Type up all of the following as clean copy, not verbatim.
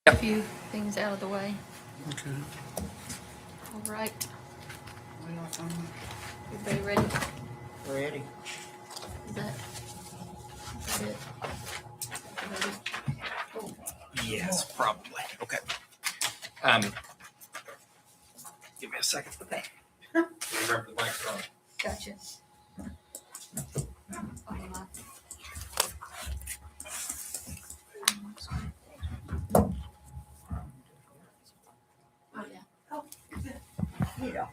A few things out of the way. Okay. All right. Everybody ready? Ready. Is that it? Ready? Oh, Yes, probably. Okay. Give me a second. okay, Remember the microphone. gotcha. Oh, my. Oh, yeah. Yeah.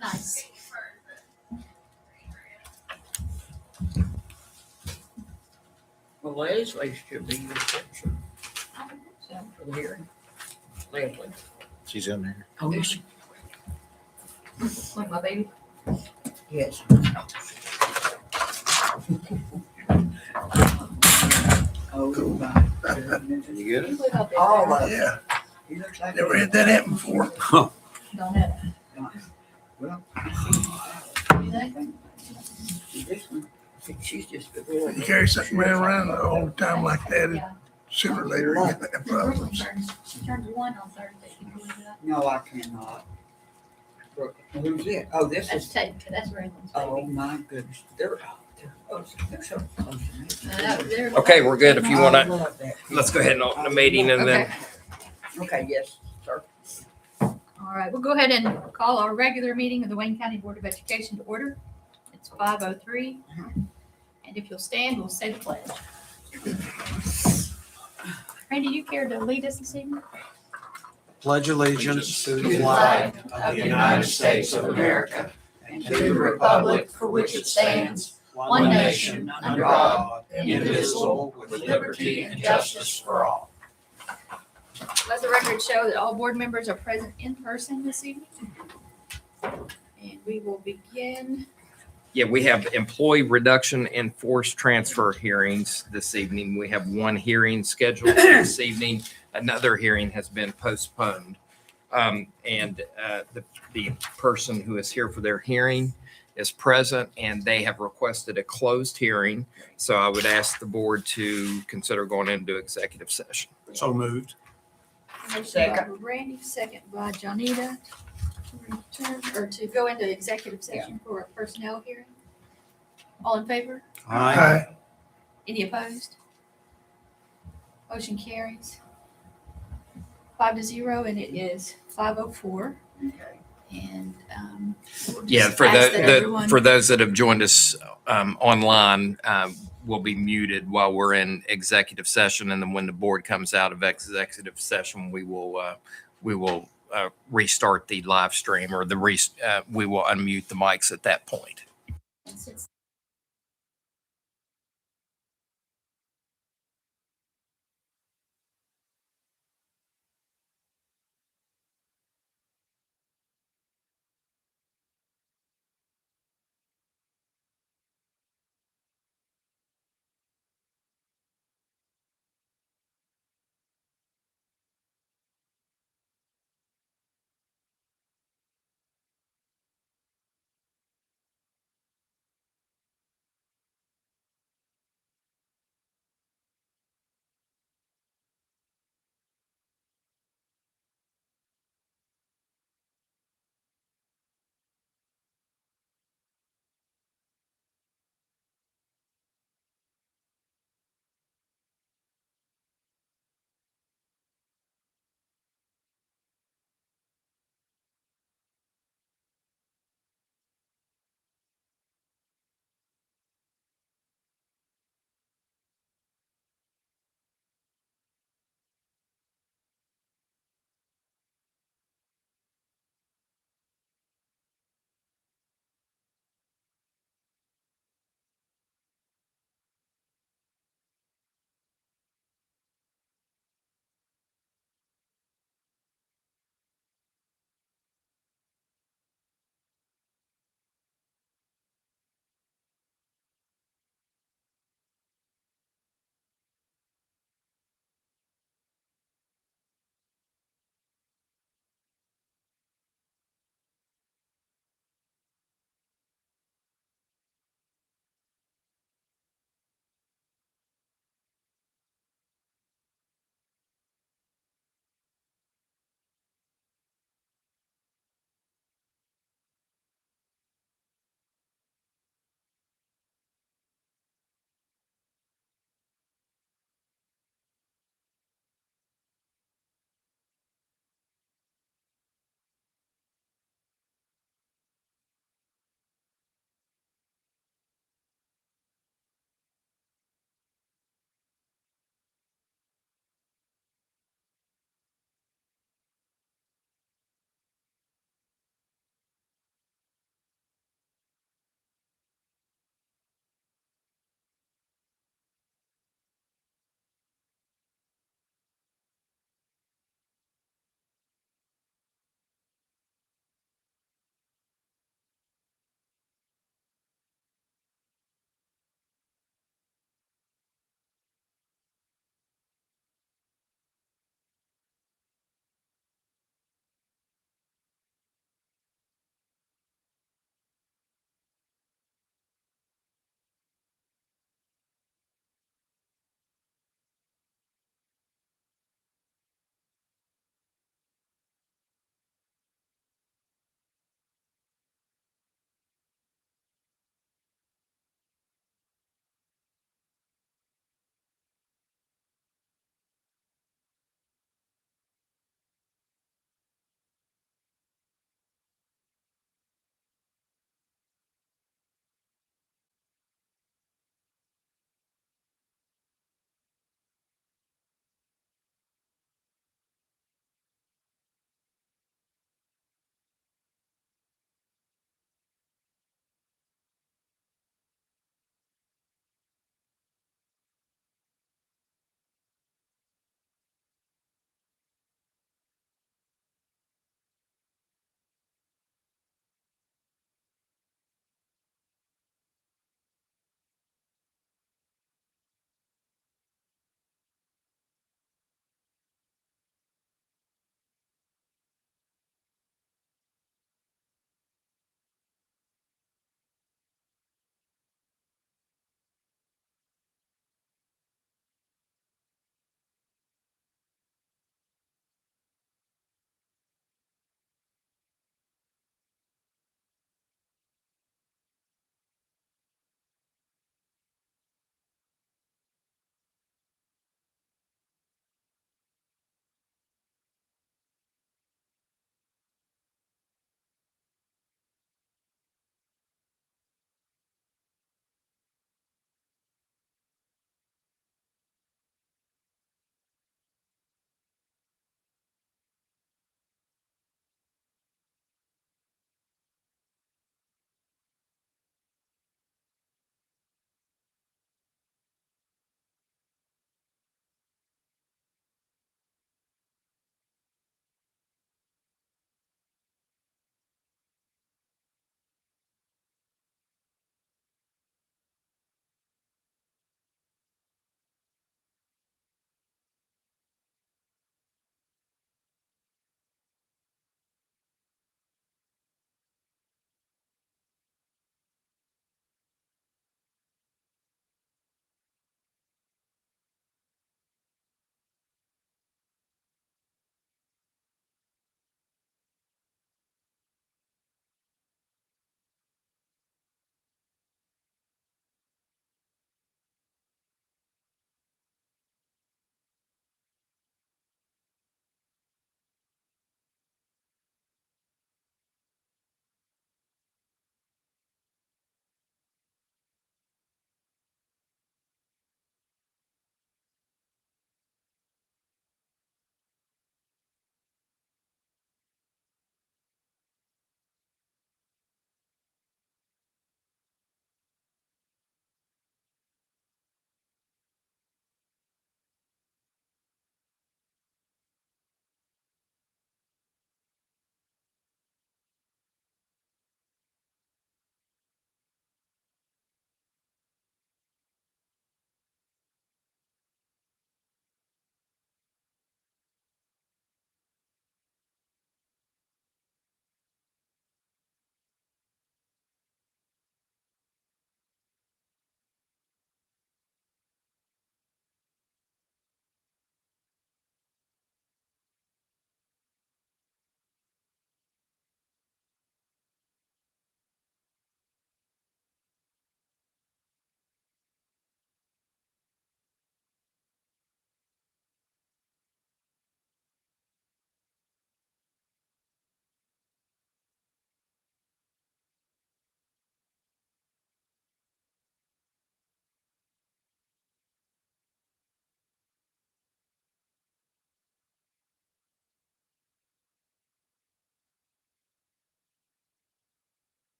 Nice. Well, Leslie should be your sponsor for the hearing. Leslie. She's in there. Oh, yes. Like my baby. Yes. Oh, my. You good? You live out there. All of it. Yeah. He looks like. Never had that happen before. Don't it? Well, You think? this one, she's just a really. You carry something around all the time like that, Yeah. sooner or later you have She problems. turns one on Thursday. Can you believe that? No, I cannot. Who's it? Oh, this That's is, Tate. That's Raylan's oh baby. my goodness. They're close. They're so close to me. They're- Okay, we're good. If you want I to, love that. let's go ahead and open the meeting and then. Okay. Okay, yes, sir. All right, we'll go ahead and call our regular meeting of the Wayne County Board of Education to order. It's 5:03. And if you'll stand, we'll say the pledge. Randy, you care to lead us this evening? Pledge allegiance to the flag flag of the United States of America and to the republic for which it stands, one nation, under God, indivisible, with liberty and justice for all. Let the record show that all board members are present in person this evening. And we will begin. Yeah, we have employee reduction and forced transfer hearings this evening. We have one hearing scheduled this evening. Another hearing has been postponed. The person who is here for their hearing is present and they have requested a closed hearing. So I would ask the board to consider going into executive session. So moved. Motion by Randy, second by Johnita. To return or to go into executive session for a personnel hearing. All in favor? Aye. Any opposed? Motion carries 5-0, and it is 5:04. And we'll Yeah, just for ask that everyone- for those that have joined us online, will be muted while we're in executive session, and then when the board comes out of executive session, we will restart the live stream, or we will unmute the mics at that point. since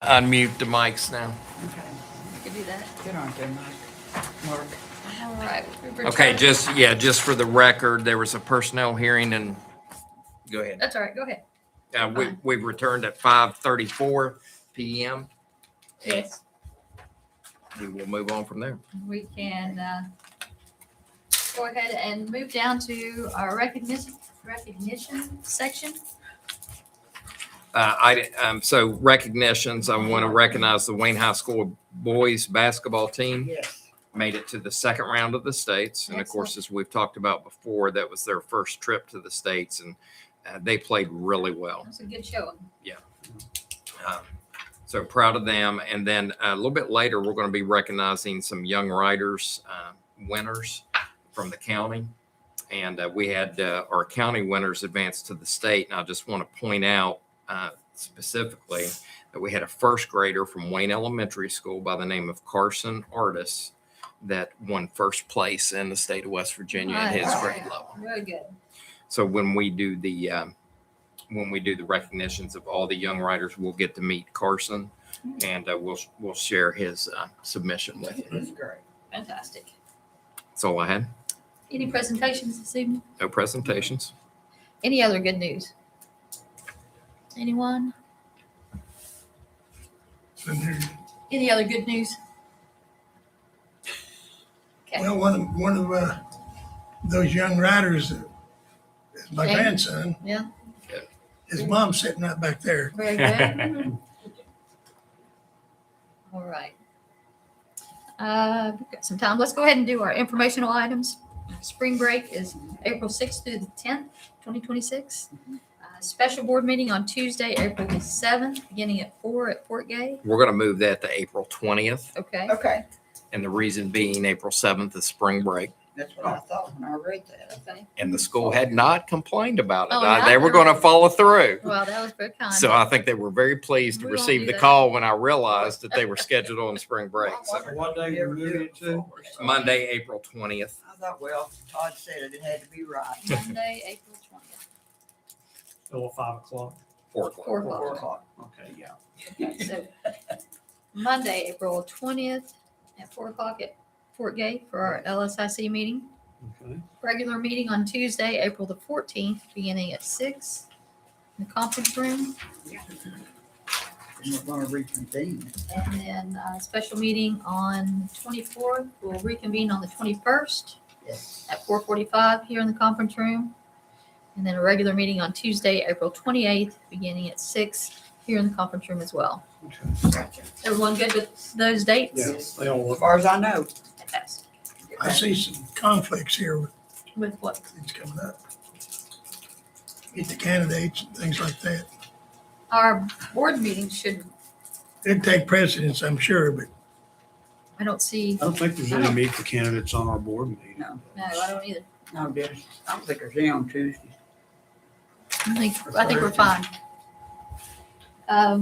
unmute the mics now. Okay. You can do that. Get on there, Mike. Mark. All right. we've Okay, returned- just for the record, there was a personnel hearing and, go ahead. That's all right. Go ahead. We've returned at 5:34 PM. Yes. We will move on from there. We can go ahead and move down to our recognition section. So recognitions, I want to recognize the Wayne High School boys basketball team. Yes. Made it to the second round of the States. And of course, as we've talked about before, that was their first trip to the States, and they played really well. That's a good showing. So proud of them. And then a little bit later, we're going to be recognizing some young riders, winners from the county. And we had our county winners advance to the state. And I just want to point out specifically that we had a first grader from Wayne Elementary School by the name of Carson Artis that won first place in the state of West Virginia at his grade level. Very good. So when we do the recognitions of all the young riders, we'll get to meet Carson, and we'll share his submission with you. That's great. Fantastic. That's all I had. Any presentations this evening? No presentations. Any other good news? Anyone? And there- Any other good news? Okay. Well, one of those young riders is my Okay. grandson. Yeah. His mom's sitting right back there. Very good. All right. We've got some time. Let's go ahead and do our informational items. Spring break is April 6th through the 10th, 2026. Special board meeting on Tuesday, April the 7th, beginning at 4 at Fort Gay. We're going to move that to April 20th, Okay. Okay. and the reason being April 7th is spring break, That's what I thought when I read that. Okay. and the school had not complained about it. Oh, not They were going to really? follow through. Well, that was very kind. So I think they were very pleased to We won't receive do the that. call when I realized that they were scheduled on spring break. So What day you moving it to? Monday, April 20th. I thought, well, Todd said it had to be right. Monday, April 20th. Till 5 o'clock. 4 o'clock. 4 4 o'clock. o'clock. Okay, yeah. Okay, so Monday, April 20th at 4 o'clock at Fort Gay for our LSIC meeting. Okay. Regular meeting on Tuesday, April the 14th, beginning at 6 in the conference room. And we're gonna reconvene. And then a special meeting on 24th. We'll reconvene on the 21st Yes. at 4:45 here in the conference room. And then a regular meeting on Tuesday, April 28th, beginning at 6 here in the conference room as well. Gotcha. Everyone good with those dates? Yeah, they all As work. far as I know. Fantastic. I see some conflicts here with With what? things coming up. Get the candidates and things like that. Our board meeting should, It'd take precedence, I'm sure, but I don't see, I don't think there's any meet the candidates on our board meeting. No. no, I don't either. No, Dennis, I don't think there's any on Tuesday. I think we're fine.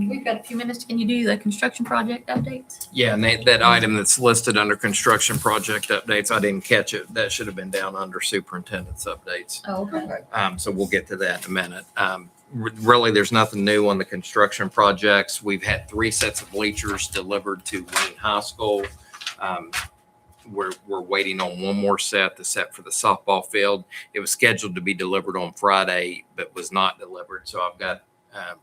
We've got a few minutes. Can you do the construction project updates? Yeah, and that item that's listed under construction project updates, I didn't catch it. That should have been down under superintendent's updates. Oh, okay. So we'll get to that in a minute. Really, there's nothing new on the construction projects. We've had 3 sets of bleachers delivered to Wayne High School. We're waiting on one more set, the set for the softball field. It was scheduled to be delivered on Friday, but was not delivered. So I've got a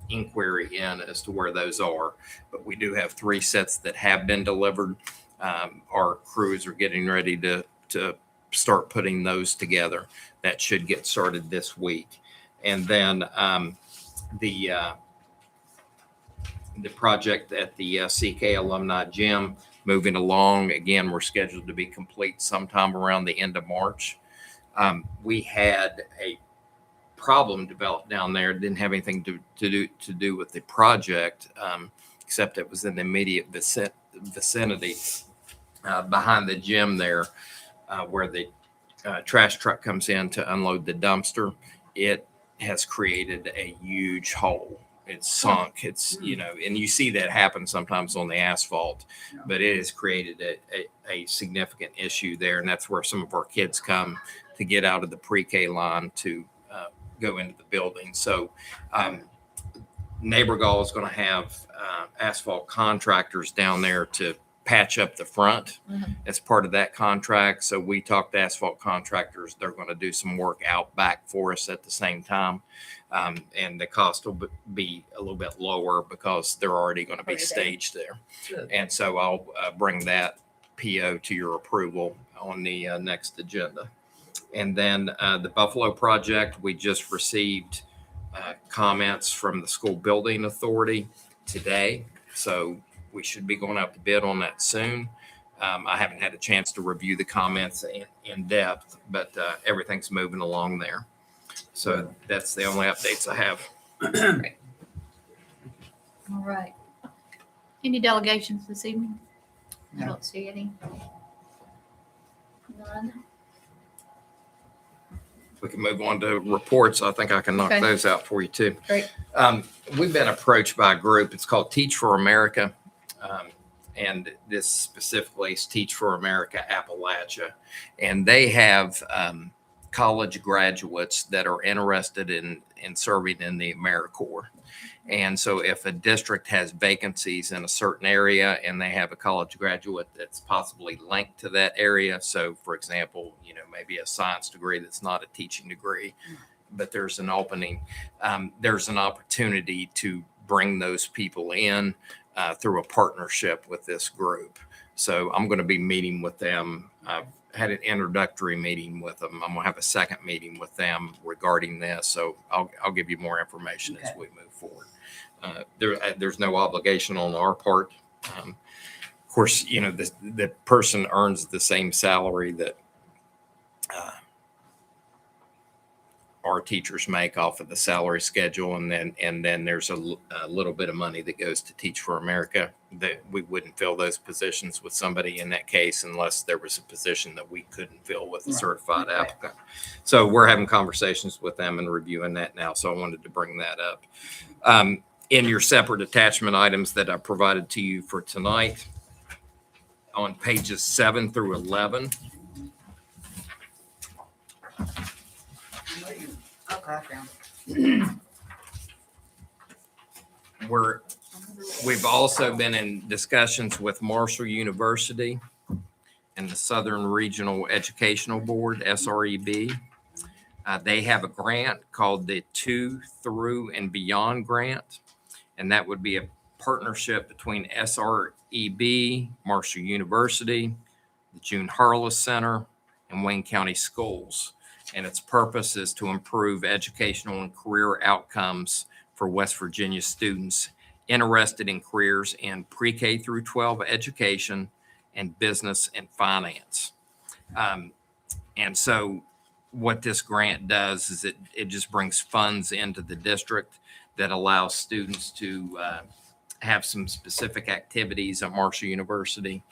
inquiry in as to where those are. But we do have 3 sets that have been delivered. Our crews are getting ready to start putting those together. That should get started this week. And then the project at the CK Alumni Gym moving along. Again, we're scheduled to be complete sometime around the end of March. We had a problem developed down there. It didn't have anything to do with the project, except it was in the immediate vicinity behind the gym there, where the trash truck comes in to unload the dumpster. It has created a huge hole. It's sunk. It's, and you see that happen sometimes on the asphalt, but it has created a significant issue there. And that's where some of our kids come to get out of the pre-K line to go into the building. So Neighborgall is going to have asphalt contractors down there to patch up the front as part of that contract. So we talked to asphalt contractors. They're going to do some work out back for us at the same time. And the cost will be a little bit lower because they're already going to be staged there. Good. And so I'll bring that PO to your approval on the next agenda. And then the Buffalo project, we just received comments from the school building authority today. So we should be going out to bid on that soon. I haven't had a chance to review the comments in depth, but everything's moving along there. So that's the only updates I have. All right. Any delegations this evening? I No. don't see any. None. We can move on to reports. I think I can knock Okay. those out for you too. Great. We've been approached by a group. It's called Teach for America. And this specifically is Teach for America Appalachia. And they have college graduates that are interested in serving in the AmeriCorps. And so if a district has vacancies in a certain area and they have a college graduate that's possibly linked to that area, so for example, maybe a science degree that's not a teaching degree, but there's an opening, there's an opportunity to bring those people in through a partnership with this group. So I'm going to be meeting with them. I've had an introductory meeting with them. I'm going to have a second meeting with them regarding this. So I'll give you more information as we move forward. There's no obligation on our part. Of course, the person earns the same salary that our teachers make off of the salary schedule, and then there's a little bit of money that goes to Teach for America. That we wouldn't fill those positions with somebody in that case unless there was a position that we couldn't fill with a certified applicant. So we're having conversations with them and reviewing that now. So I wanted to bring that up. In your separate attachment items that I provided to you for tonight, on pages 7 through 11. Okay, I found it. We've also been in discussions with Marshall University and the Southern Regional Educational Board, SREB. They have a grant called the To, Through, and Beyond Grant, and that would be a partnership between SREB, Marshall University, the June Harless Center, and Wayne County Schools. And its purpose is to improve educational and career outcomes for West Virginia students interested in careers in pre-K through 12 education and business and finance. And so what this grant does is it just brings funds into the district that allows students to have some specific activities at Marshall University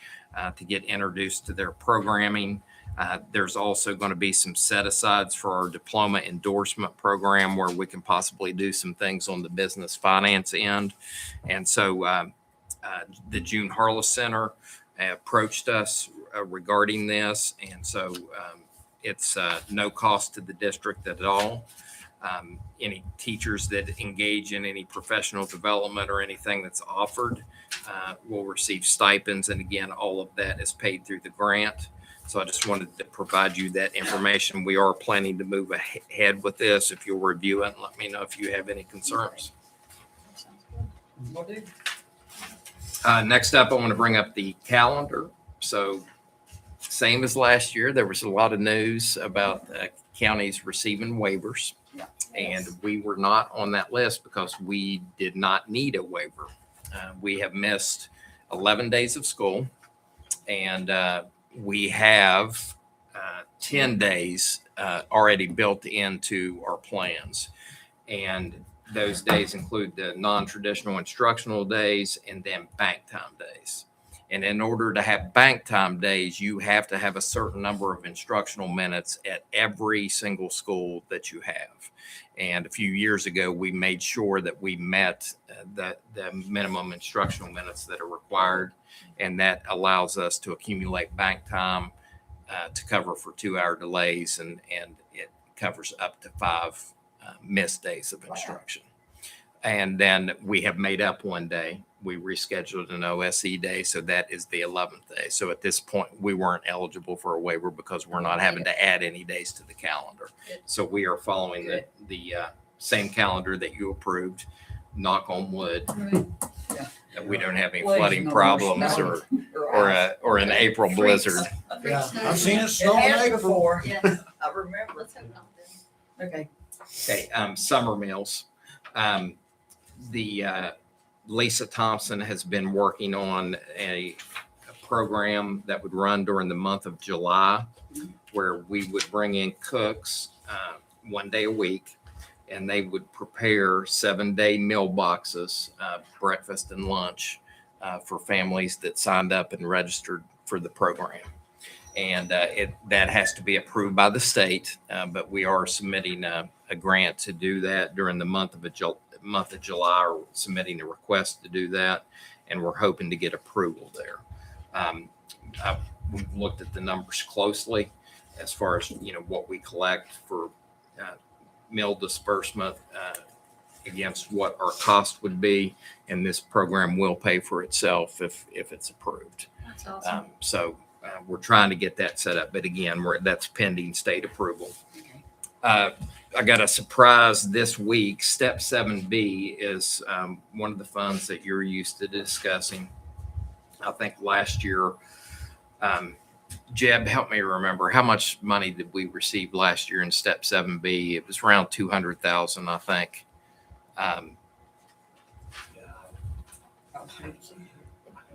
to get introduced to their programming. There's also going to be some set-asides for our diploma endorsement program where we can possibly do some things on the business finance end. And so the June Harless Center approached us regarding this. And so it's no cost to the district at all. Any teachers that engage in any professional development or anything that's offered will receive stipends. And again, all of that is paid through the grant. So I just wanted to provide you that information. We are planning to move ahead with this. If you'll review it and let me know if you have any concerns. Will do. Next up, I want to bring up the calendar. So same as last year, there was a lot of news about counties receiving waivers. Yeah. And we were not on that list because we did not need a waiver. We have missed 11 days of school, and we have 10 days already built into our plans. And those days include the non-traditional instructional days and then bank time days. And in order to have bank time days, you have to have a certain number of instructional minutes at every single school that you have. And a few years ago, we made sure that we met the minimum instructional minutes that are required. And that allows us to accumulate bank time to cover for 2-hour delays. And it covers up to 5 missed days of instruction. And then we have made up one day. We rescheduled an OSE day, so that is the 11th day. So at this point, we weren't eligible for a waiver because we're not having to add any days to the calendar. Good. So we are following the same calendar that you approved. Knock on wood Right. that we don't have any Please, flooding no more problems snow. or an April blizzard. Yeah, I've seen it It snow in has April. before, Yeah, I remember. let's hope not then. Okay. Okay, summer meals. Lisa Thompson has been working on a program that would run during the month of July, where we would bring in cooks one day a week, and they would prepare 7-day meal boxes, breakfast and lunch, for families that signed up and registered for the program. And that has to be approved by the state, but we are submitting a grant to do that during the month of July, or submitting a request to do that, and we're hoping to get approval there. We've looked at the numbers closely as far as what we collect for meal disbursement against what our cost would be, and this program will pay for itself if it's approved. That's awesome. So we're trying to get that set up, but again, that's pending state approval. I got a surprise this week. Step 7B is one of the funds that you're used to discussing. I think last year, Jeb, help me remember, how much money did we receive last year in Step 7B? It was around 200,000, I think. I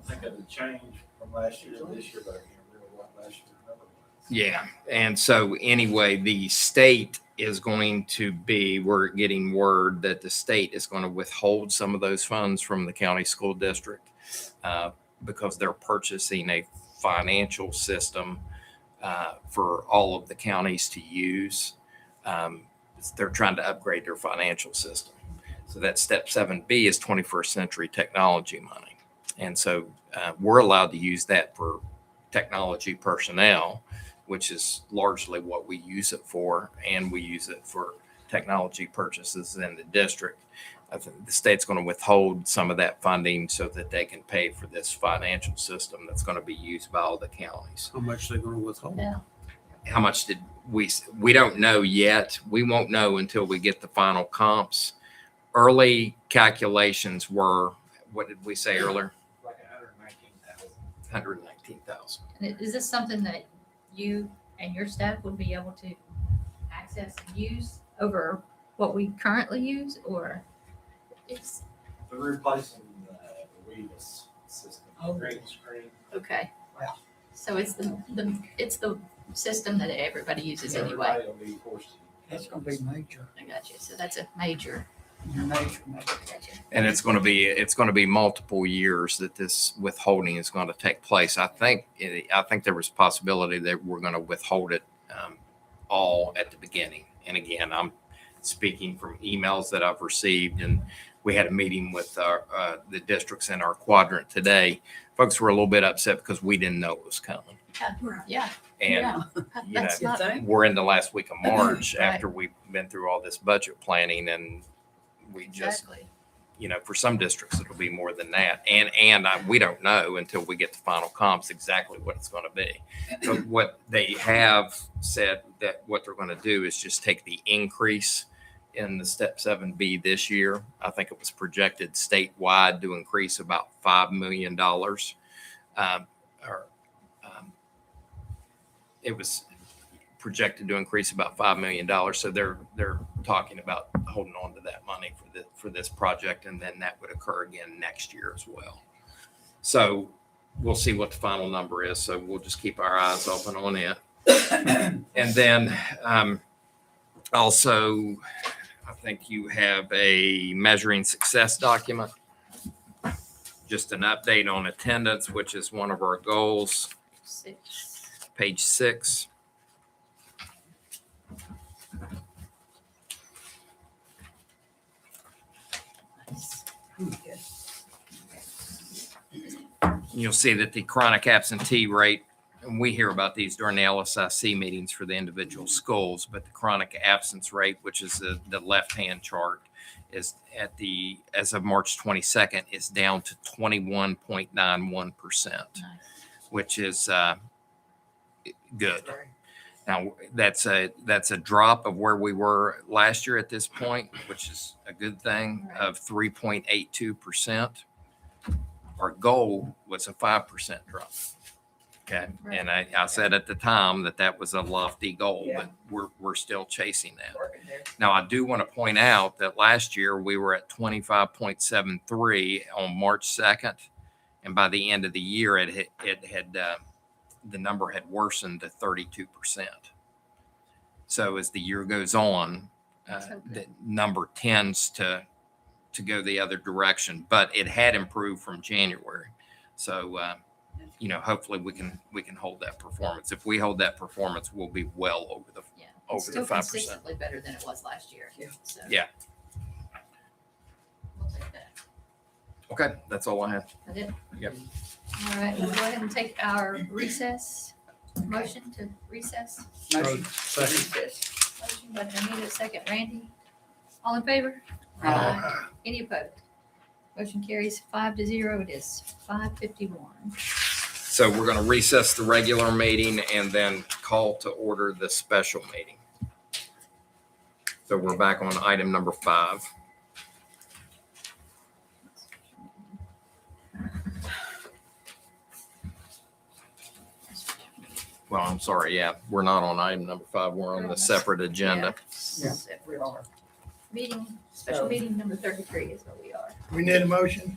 think of the change from last year to this year, but I can't remember what last year number was. Yeah. And so anyway, the state is going to be, we're getting word that the state is going to withhold some of those funds from the county school district because they're purchasing a financial system for all of the counties to use. They're trying to upgrade their financial system. So that Step 7B is 21st century technology money. And so we're allowed to use that for technology personnel, which is largely what we use it for. And we use it for technology purchases in the district. I think the state's going to withhold some of that funding so that they can pay for this financial system that's going to be used by all the counties. How much they gonna withhold? Yeah. How much did we don't know yet. We won't know until we get the final comps. Early calculations were, what did we say earlier? Like 119,000. 119,000. And is this something that you and your staff would be able to access and use over what we currently use, or it's, They're replacing the Weedus system, Oh. green screen. okay. Wow. So it's the system that everybody uses anyway. Everybody will be forced to. That's gonna be major, I got you. So that's a major. major. Gotcha. And it's going to be multiple years that this withholding is going to take place. I think there was a possibility that we're going to withhold it all at the beginning. And again, I'm speaking from emails that I've received, and we had a meeting with the districts in our quadrant today. Folks were a little bit upset because we didn't know it was coming. Yeah. And Yeah. you That's You not, think? we're in the last week of March Right. after we've been through all this budget planning, and we just, exactly. for some districts, it'll be more than that. And we don't know until we get the final comps exactly what it's going to be. But what they have said that what they're going to do is just take the increase in the Step 7B this year. I think it was projected statewide to increase about $5 million. It was projected to increase about $5 million. So they're talking about holding on to that money for this project, and then that would occur again next year as well. So we'll see what the final number is. So we'll just keep our eyes open on it. And then also, I think you have a measuring success document. Just an update on attendance, which is one of our goals. 6. Page 6. You'll see that the chronic absentee rate and we hear about these during the LSIC meetings for the individual schools, but the chronic absence rate, which is the left-hand chart, is as of March 22nd, is down to 21.91%, which is good. Now, that's a drop of where we were last year at this point, which is a good thing, of 3.82%. Our goal was a 5% drop. Okay. And I said at the time that was a lofty goal, but we're still chasing that. Working there. Now, I do want to point out that last year we were at 25.73 on March 2nd. And by the end of the year, it had the number had worsened to 32%. So as the year goes on, the number tends to go the other direction, but it had improved from January. So, hopefully we can hold that performance. If we hold that performance, we'll be well over the It's over still the 5%. consistently better than it was last year. Yeah. So Yeah. We'll take that. Okay, that's all I have. That it? Yep. All right, we'll go ahead and take our recess. Motion to recess. Motion. Second. Recess. Motion by Janita, second Randy. All in favor? Aye. Any opposed? Motion carries 5-0. It is 5:51. So we're going to recess the regular meeting and then call to order the special meeting. So we're back on item number 5. Well, I'm sorry. Yeah, we're not on item number 5. We're on the separate agenda. Yeah, we are. Special meeting number 33 is what we are. We need a motion.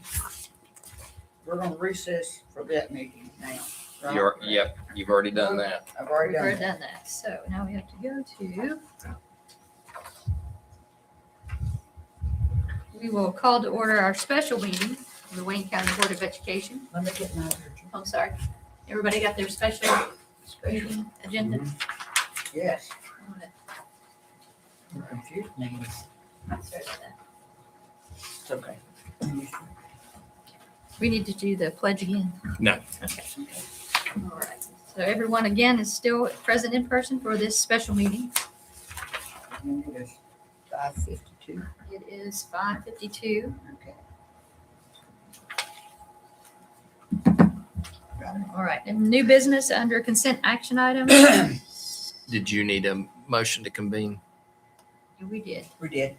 We're gonna recess for that meeting now. right? Yep, you've already done that. I've already We've done already that. done that. So now we have to go to. We will call to order our special meeting of the Wayne County Board of Education. Let me get my, I'm sorry. Everybody got their special meeting agenda? yes, you're confused me. Sorry about that. It's okay. We need to do the pledge again. No. Okay. All right. So everyone again is still present in person for this special meeting. And it is 5:52. It is 5:52. Okay. All right. And new business under consent action items. Did you need a motion to convene? We did. We did.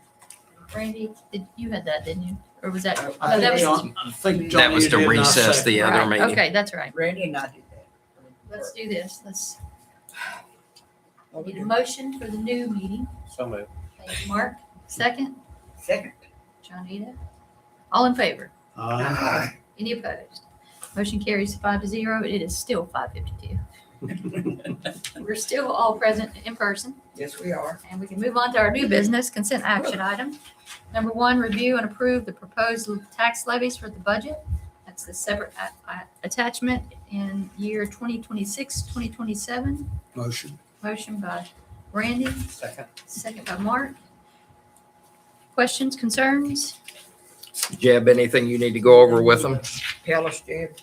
Randy, you had that, didn't you? Or was that? I no, that think was- That was to recess the other Right, meeting. okay, that's right. Randy and I did that. Let's do this. Let's What we need a do? motion for the new meeting. So moved. Thank you, Mark. Second, Second. Johnita. All in favor? Aye. Any opposed? Motion carries 5-0. It is still 5:52. We're still all present in person, Yes, we are. and we can move on to our new business consent action item. Number 1, review and approve the proposed tax levies for the budget. That's the separate attachment in year 2026, 2027. Motion. Motion by Randy, Second. second by Mark. Questions, concerns? Jeb, anything you need to go over with them? Pellis did.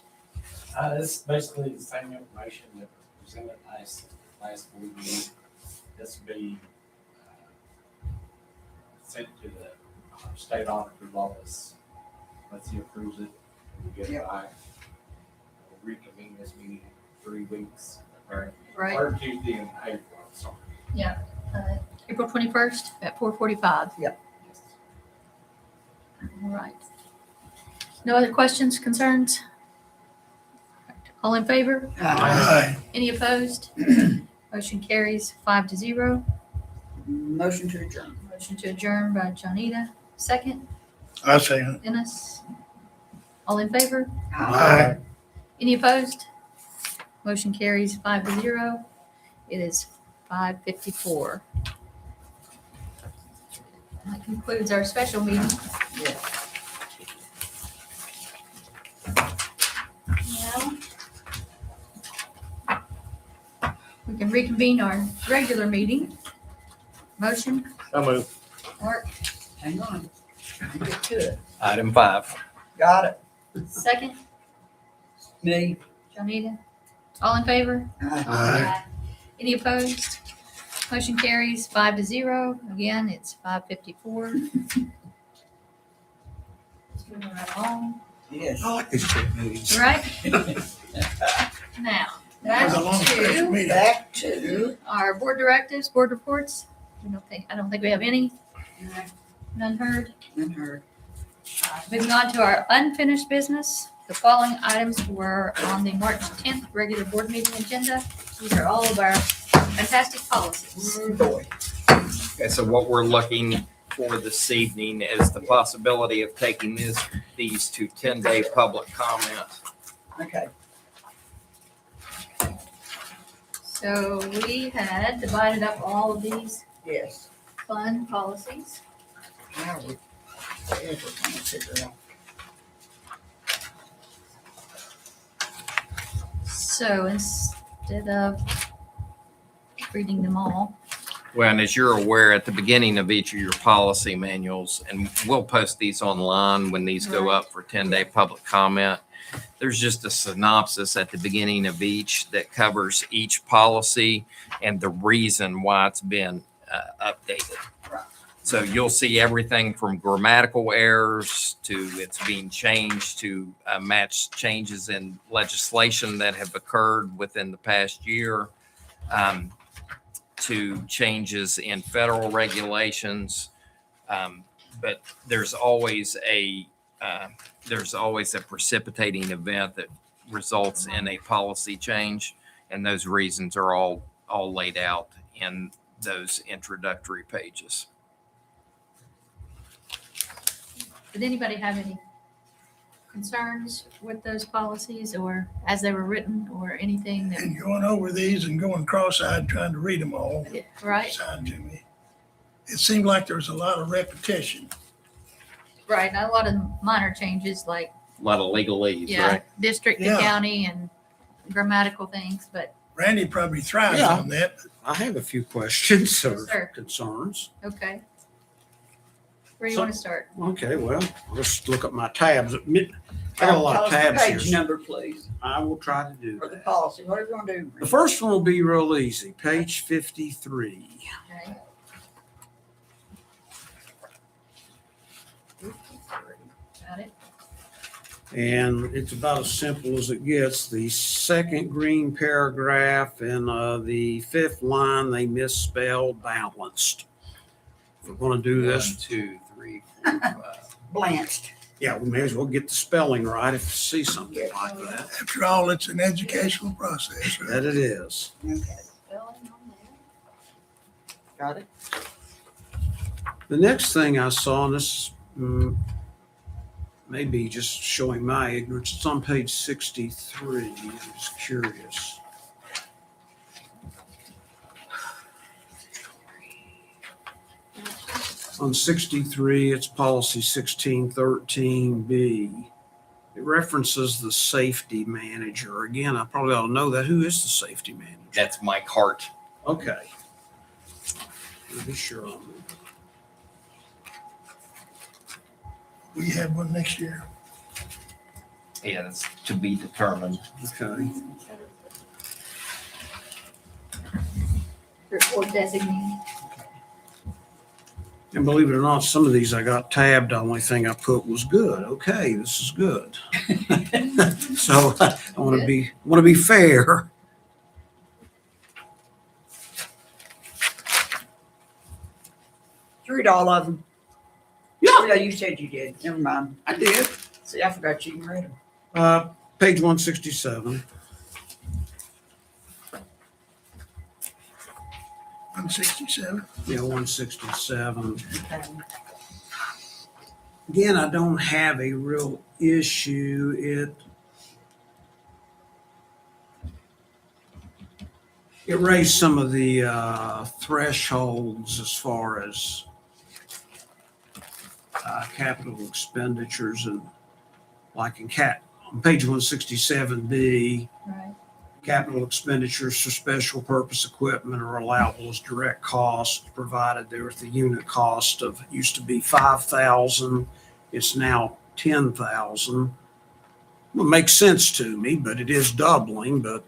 It's basically the same information that was presented last week. This will be sent to the state auditor's office. Once he approves it, we get it back. We'll reconvene this meeting in 3 weeks. Or Right. Third Tuesday in April, sorry. April 21st at 4:45. Yes. All right. No other questions, concerns? All in favor? Aye. Any opposed? Motion carries 5-0. Motion to adjourn. Motion to adjourn by Johnita. Second, I say it. Dennis. All in favor? Aye. Any opposed? Motion carries 5-0. It is 5:54. That concludes our special meeting. Yeah. Now, we can reconvene our regular meeting. Motion, So moved. Mark, Hang on. Let me get to it. Item 5. Got it. second, Me. Johnita. All in favor? Aye. Any opposed? Motion carries 5-0. Again, it's 5:54. Let's move right along. Yes. I like these quick meetings. Right? Now, That was a back long first to meeting. Back to, our board directives, board reports. I don't think we have any. None heard. unheard. Moving on to our unfinished business. The following items were on the March 10th regular board meeting agenda. These are all of our fantastic policies. Oh, boy. Okay, so what we're looking for this evening is the possibility of taking these to 10-day public comment. Okay. So we had divided up all of these Yes. fund policies. Now we're gonna figure out. So instead of reading them all, Well, and as you're aware, at the beginning of each of your policy manuals, and we'll post these online when these go up for 10-day public comment, there's just a synopsis at the beginning of each that covers each policy and the reason why it's been updated. Right. So you'll see everything from grammatical errors to it's being changed to match changes in legislation that have occurred within the past year, to changes in federal regulations. But there's always a precipitating event that results in a policy change, and those reasons are all laid out in those introductory pages. did anybody have any concerns with those policies or as they were written or anything that, And going over these and going cross-eyed trying to read them all, right? signed to me. It seemed like there was a lot of repetition. Right, a lot of minor changes like, A lot of legalese, yeah, right? district to Yeah. county and grammatical things, but, Randy probably thrives Yeah. on that. I have a few questions Yes, or sir. concerns. okay. Where do you So- want to start? Okay, well, let's look at my tabs. I got a lot Tell of us the tabs Page here. number, please, I will try to do for the that. policy. What are we gonna do? The first one will be real easy, page 53. Okay. Got it? And it's about as simple as it gets. The second green paragraph and the fifth line, they misspelled balanced. If we're going to do 1, this, 2, 3, 4, 5. Blanched. yeah, we may as well get the spelling right if you see something like that. After all, it's an educational process, right? That it is. Okay, Spelling on there. got it? The next thing I saw, and this may be just showing my ignorance, it's on page 63. I'm just curious. On 63, it's policy 1613B. It references the safety manager. Again, I probably ought to know that. Who is the safety manager? That's Mike Hart. Okay. Let me be sure on that. We have one next year. Yeah, that's to be determined. Okay. Report designee. And believe it or not, some of these I got tabbed. The only thing I put was good. Okay, this is good. So I want to be fair. Did you read all of them? Yeah. Yeah, you said you did. Never mind. I did. See, I forgot you even read them. Page 167. 167. Yeah, 167. Okay. Again, I don't have a real issue. It raised some of the thresholds as far as capital expenditures, and like on page 167B, Right. capital expenditures for special purpose equipment are allowable as direct costs, provided there with the unit cost of, used to be 5,000, it's now 10,000. Well, it makes sense to me, but it is doubling, but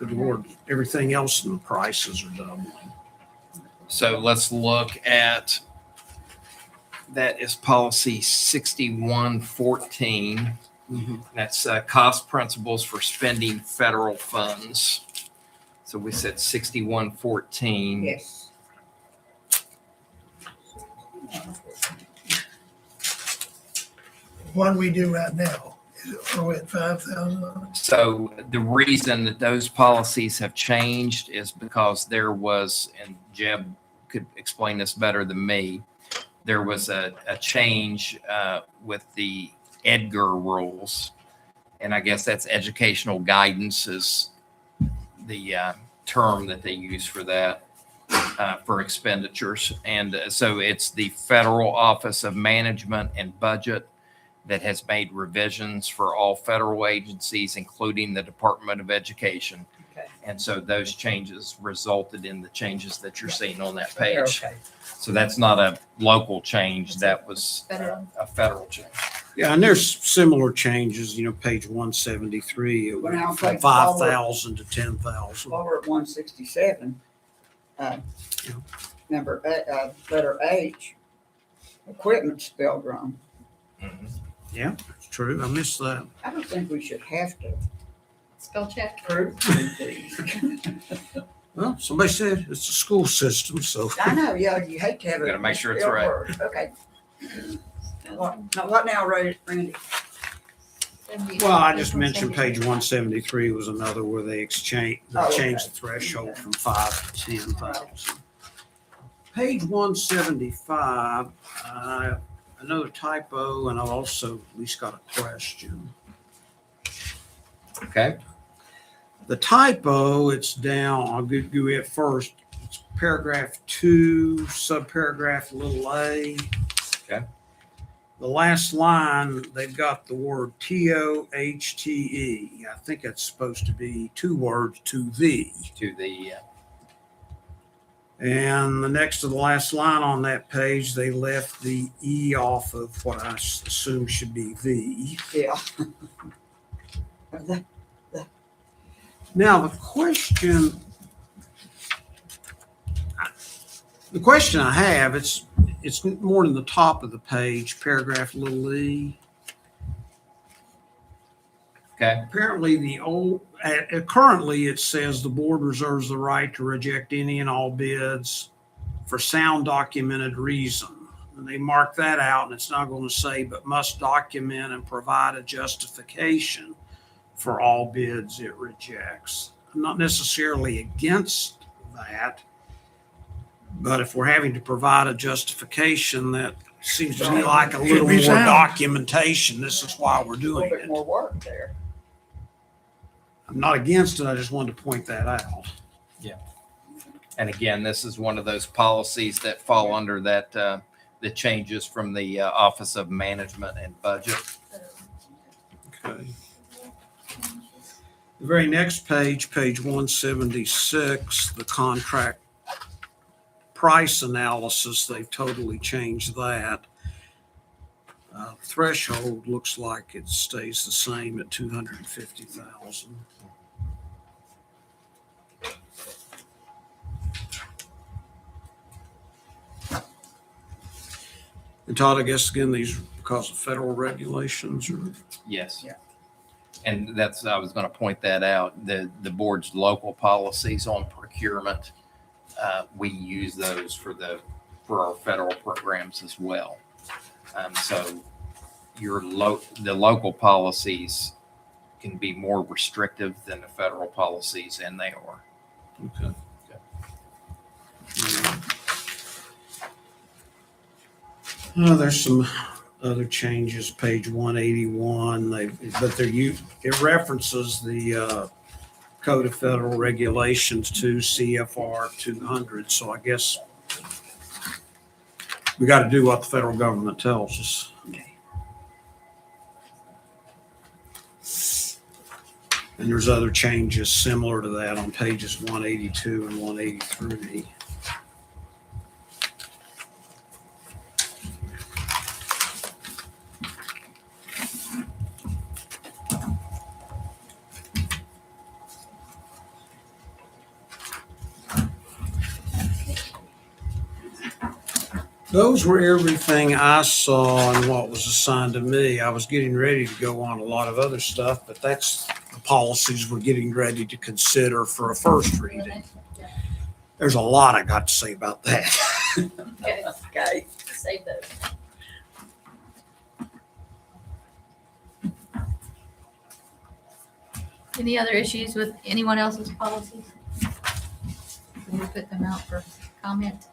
Good Lord, everything else in the prices are doubling. So let's look at, that is policy 6114. That's cost principles for spending federal funds. So we said 6114. Yes. What do we do right now? Are we at 5,000? So the reason that those policies have changed is because there was, and Jeb could explain this better than me, there was a change with the Edgar rules. And I guess that's educational guidance is the term that they use for that, for expenditures. And so it's the Federal Office of Management and Budget that has made revisions for all federal agencies, including the Department of Education. Okay. And so those changes resulted in the changes that you're seeing on that page. Okay. So that's not a local change, that was Federal. a federal change. Yeah, and there's similar changes, page 173, it Well, now, went from like, while we're- 5,000 to 10,000. While we're at 167, letter H, equipment spelled wrong. Yeah, it's true. I missed that. I don't think we should have to Spell check. prove these. Well, somebody said it's a school system, so. I know, yeah, you hate to have it. Gotta make sure it's spelled right. word. Okay. What now, Randy? Well, I just mentioned page 173 was another where they changed okay. the threshold from 5 to 10,000. Page 175, another typo, and I've also at least got a question. Okay. The typo, it's down, I'll go it first. It's paragraph 2, subparagraph little a. Okay. The last line, they've got the word TOHTE. I think that's supposed to be 2 words, to thee. To the, And the next to the last line on that page, they left the E off of what I assume should be the. Yeah. Now, the question I have, it's more in the top of the page, paragraph little e. okay. Apparently currently it says the board reserves the right to reject any and all bids for sound documented reason. And they mark that out and it's not going to say, but must document and provide a justification for all bids it rejects. I'm not necessarily against that, but if we're having to provide a justification, that seems to me like a little be more sound. documentation. This is why we're A doing little bit it. more work there. I'm not against it. I just wanted to point that out. And again, this is one of those policies that fall under that, the changes from the Office of Management and Budget. Okay. The very next page, page 176, the contract price analysis, they've totally changed that. Threshold looks like it stays the same at 250,000. And Todd, I guess again, these are because of federal regulations or? Yes. Yeah. And that's, I was going to point that out. The board's local policies on procurement, we use those for our federal programs as well. So the local policies can be more restrictive than the federal policies, and they are. Okay. There's some other changes, page 181, it references the Code of Federal Regulations to CFR 200, so I guess we got to do what the federal government tells us. Okay. And there's other changes similar to that on pages 182 and 183. Those were everything I saw and what was assigned to me. I was getting ready to go on a lot of other stuff, but that's the policies we're getting ready to consider for a first reading. There's a lot I got to say about that. Okay, Okay. save those. Any other issues with anyone else's policies? Can we put them out for comment?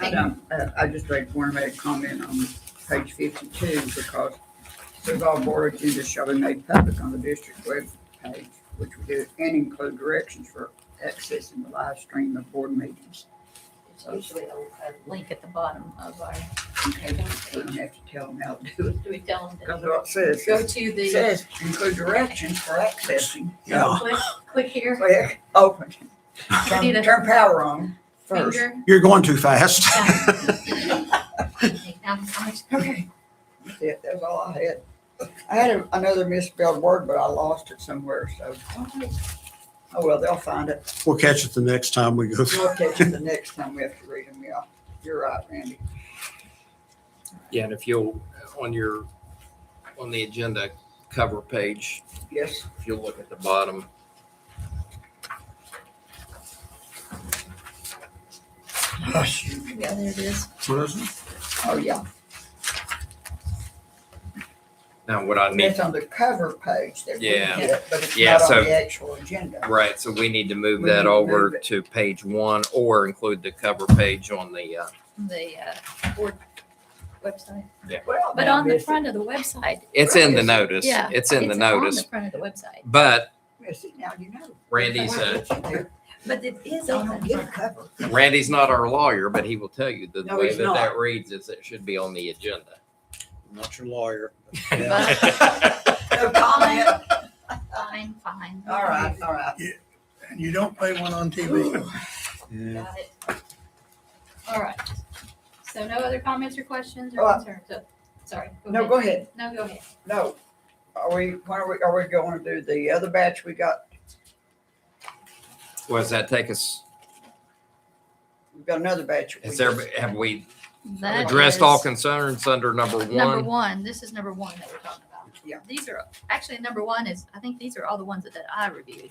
I just want to make a comment on page 52 because says all board agendas shall be made public on the district web page, which we do, and include directions for accessing the live stream of board meetings. It's usually a link at the bottom of our, Okay, we don't have to tell them how to do it. do we tell them Because to what it says, go to it the, says include directions for accessing. Yeah. click here, Click, open, Need a- turn power on first. finger? You're going too fast. Okay, now how much- Okay, that's it, that's all I had. I had another misspelled word, but I lost it somewhere, so, oh well, they'll find it. We'll catch it the next time we go through. We'll catch it the next time we have to read them, yeah. You're right, Randy. Yeah, and if you'll, on the agenda cover page, Yes, if you'll look at the bottom, oh, shoot. Yeah, there it is. What is it? Oh, yeah, now what I need, that's on the cover page that we Yeah. get, but it's Yeah, not so- on the actual agenda. right, so we need to move We that need to over move it. to page 1 or include the cover page on the, The board website. Well, But now on the Missy- front of the website, it's in the notice. yeah. It's in the notice. On the front of the website, But Missy, now you know. Randy's but it is They on don't the get a front. cover. Randy's not our lawyer, but he will tell you that the No, way he's that not. that reads is it should be on the agenda. I'm not your lawyer. No comment. Fine, fine. All right, all right. And you don't play one on TV. Yeah. Got it. All right. So no other comments or questions Oh, or I- concerns? So, sorry. No, go ahead. No, go ahead. No. Are we going to do the other batch we got? Well, does that take us, We've got another batch. has there, have we That addressed all is concerns under number 1? number one. This is number one that we're talking about. Yeah. These are, actually, number one is, I think these are all the ones that I reviewed.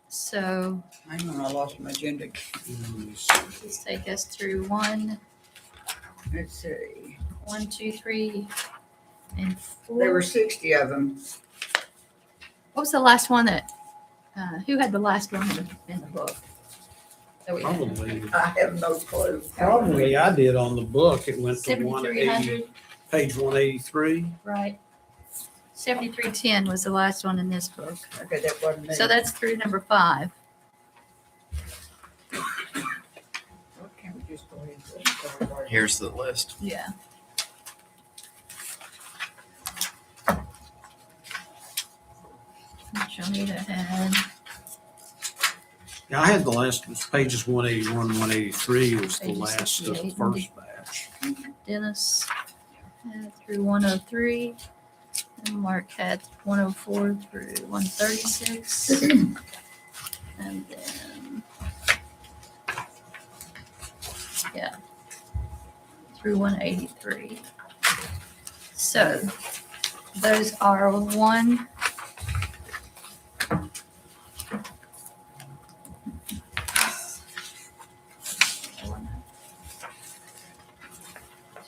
So Hang on, I lost my agenda. let's take us through 1, Let's see. 1, 2, 3, and 4. There were 60 of them. What was the last one that, who had the last one in the book? That we had? Probably, I have no clue. probably I did on the book. It went to 7,300, page 183. right? 7310 was the last one in this book. Okay, that wasn't me. So that's through number 5. What can we just go ahead and go? Here's the list. Yeah. Which Anita had. Yeah, I had the last, was pages 181, 183 was the Pages last of the 68. first batch. Dennis had through 103. And Mark had 104 through 136. And then, yeah, through 183. So those are 1,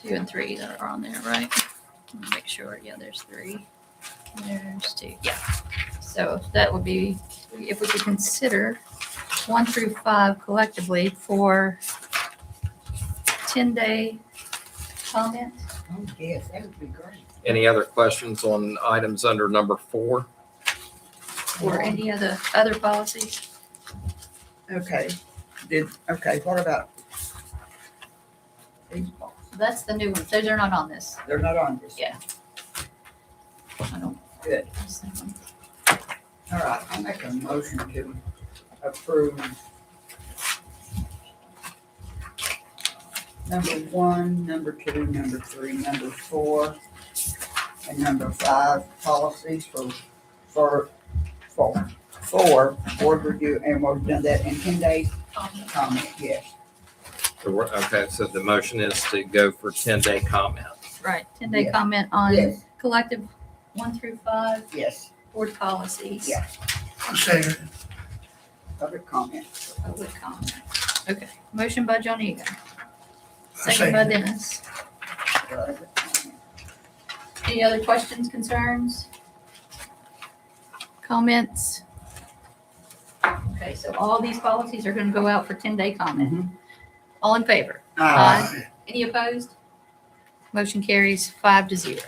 2 and 3 that are on there, right? Let me make sure. Yeah, there's 3. There's 2. Yeah. So that would be, if we could consider 1 through 5 collectively for 10-day comment. Oh, yes, that would be great. Any other questions on items under number 4? Or any other policies? Okay, okay, what about these? That's the new ones. Those are not on this. They're not on this. Yeah. I don't. Good. All right, I make a motion to approve number 1, number 2, number 3, number 4, and number 5 policies for 4, board review, and we've done that in 10 days, comment, yes. Okay, so the motion is to go for 10-day comment. Right, 10-day Yes. comment on Yes. collective 1 through 5 Yes, board policies. Yeah. I'll second it. public comment. Public comment. Okay, motion by Johnita. I Second by second it. Dennis. Public comment. Any other questions, concerns? Comments? Okay, so all these policies are gonna go out for 10-day comment. All in favor? Aye. Any opposed? Motion carries 5-0.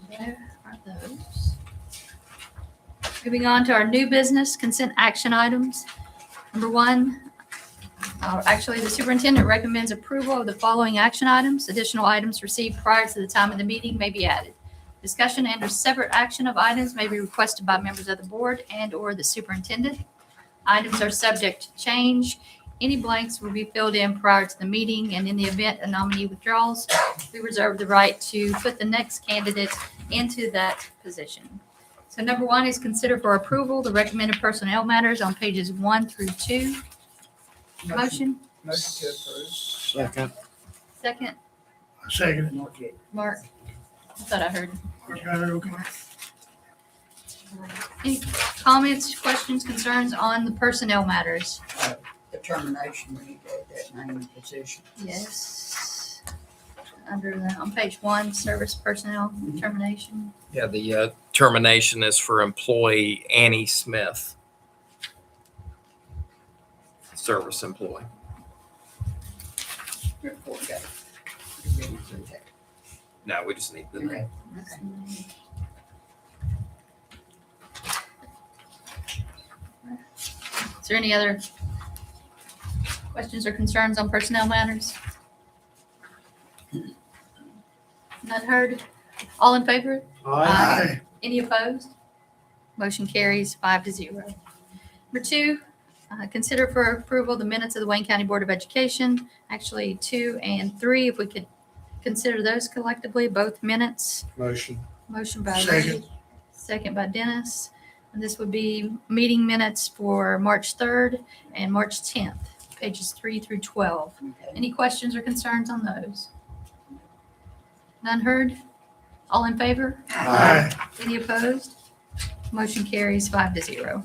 There are those. Moving on to our new business consent action items. Number 1, actually, the superintendent recommends approval of the following action items. Additional items received prior to the time of the meeting may be added. Discussion and/or separate action of items may be requested by members of the board and/or the superintendent. Items are subject to change. Any blanks will be filled in prior to the meeting, and in the event a nominee withdraws, we reserve the right to put the next candidate into that position. So number 1 is consider for approval the recommended personnel matters on pages 1 through 2. Motion, Motion to approve. Second. second, I second it. Not yet. Mark. I thought I heard. You got it, okay? Any comments, questions, concerns on the personnel matters? Determination, we need to add that name and position. Yes. Under the, on page 1, service personnel determination. Yeah, the termination is for employee Annie Smith. Service employee. Report that. No, we just need the name. Okay. Is there any other questions or concerns on personnel matters? None heard? All in favor? Aye. Any opposed? Motion carries 5-0. Number 2, consider for approval the minutes of the Wayne County Board of Education, actually 2 and 3, if we could consider those collectively, both minutes. Motion. Motion by Second. Ray, second by Dennis. And this would be meeting minutes for March 3rd and March 10th, pages 3 through 12. Okay. Any questions or concerns on those? None heard? All in favor? Aye. Any opposed? Motion carries 5-0.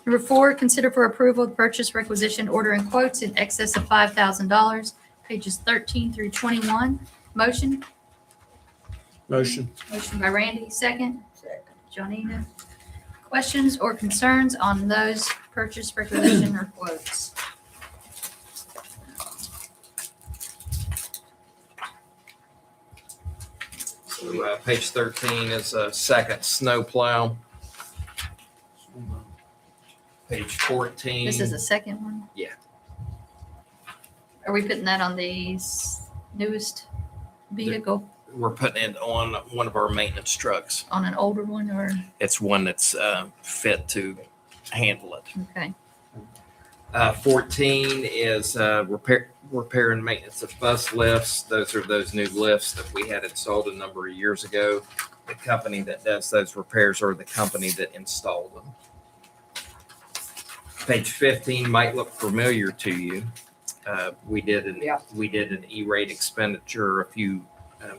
Number 4, consider for approval the purchase requisition order and quotes in excess of $5,000, pages 13 through 21. Motion? Motion. Motion by Randy, second. Second. Johnina. Questions or concerns on those purchase requisition or quotes? So, page 13 is a second snow plow. Page 14. This is the second one? Yeah. Are we putting that on the newest vehicle, We're putting it on one of our maintenance trucks. on an older one, or, It's one that's fit to handle it. okay, 14 is repair and maintenance of bus lifts. Those are those new lifts that we had installed a number of years ago. The company that does those repairs are the company that installed them. Page 15 might look familiar to you. We did an Yeah. E-rate expenditure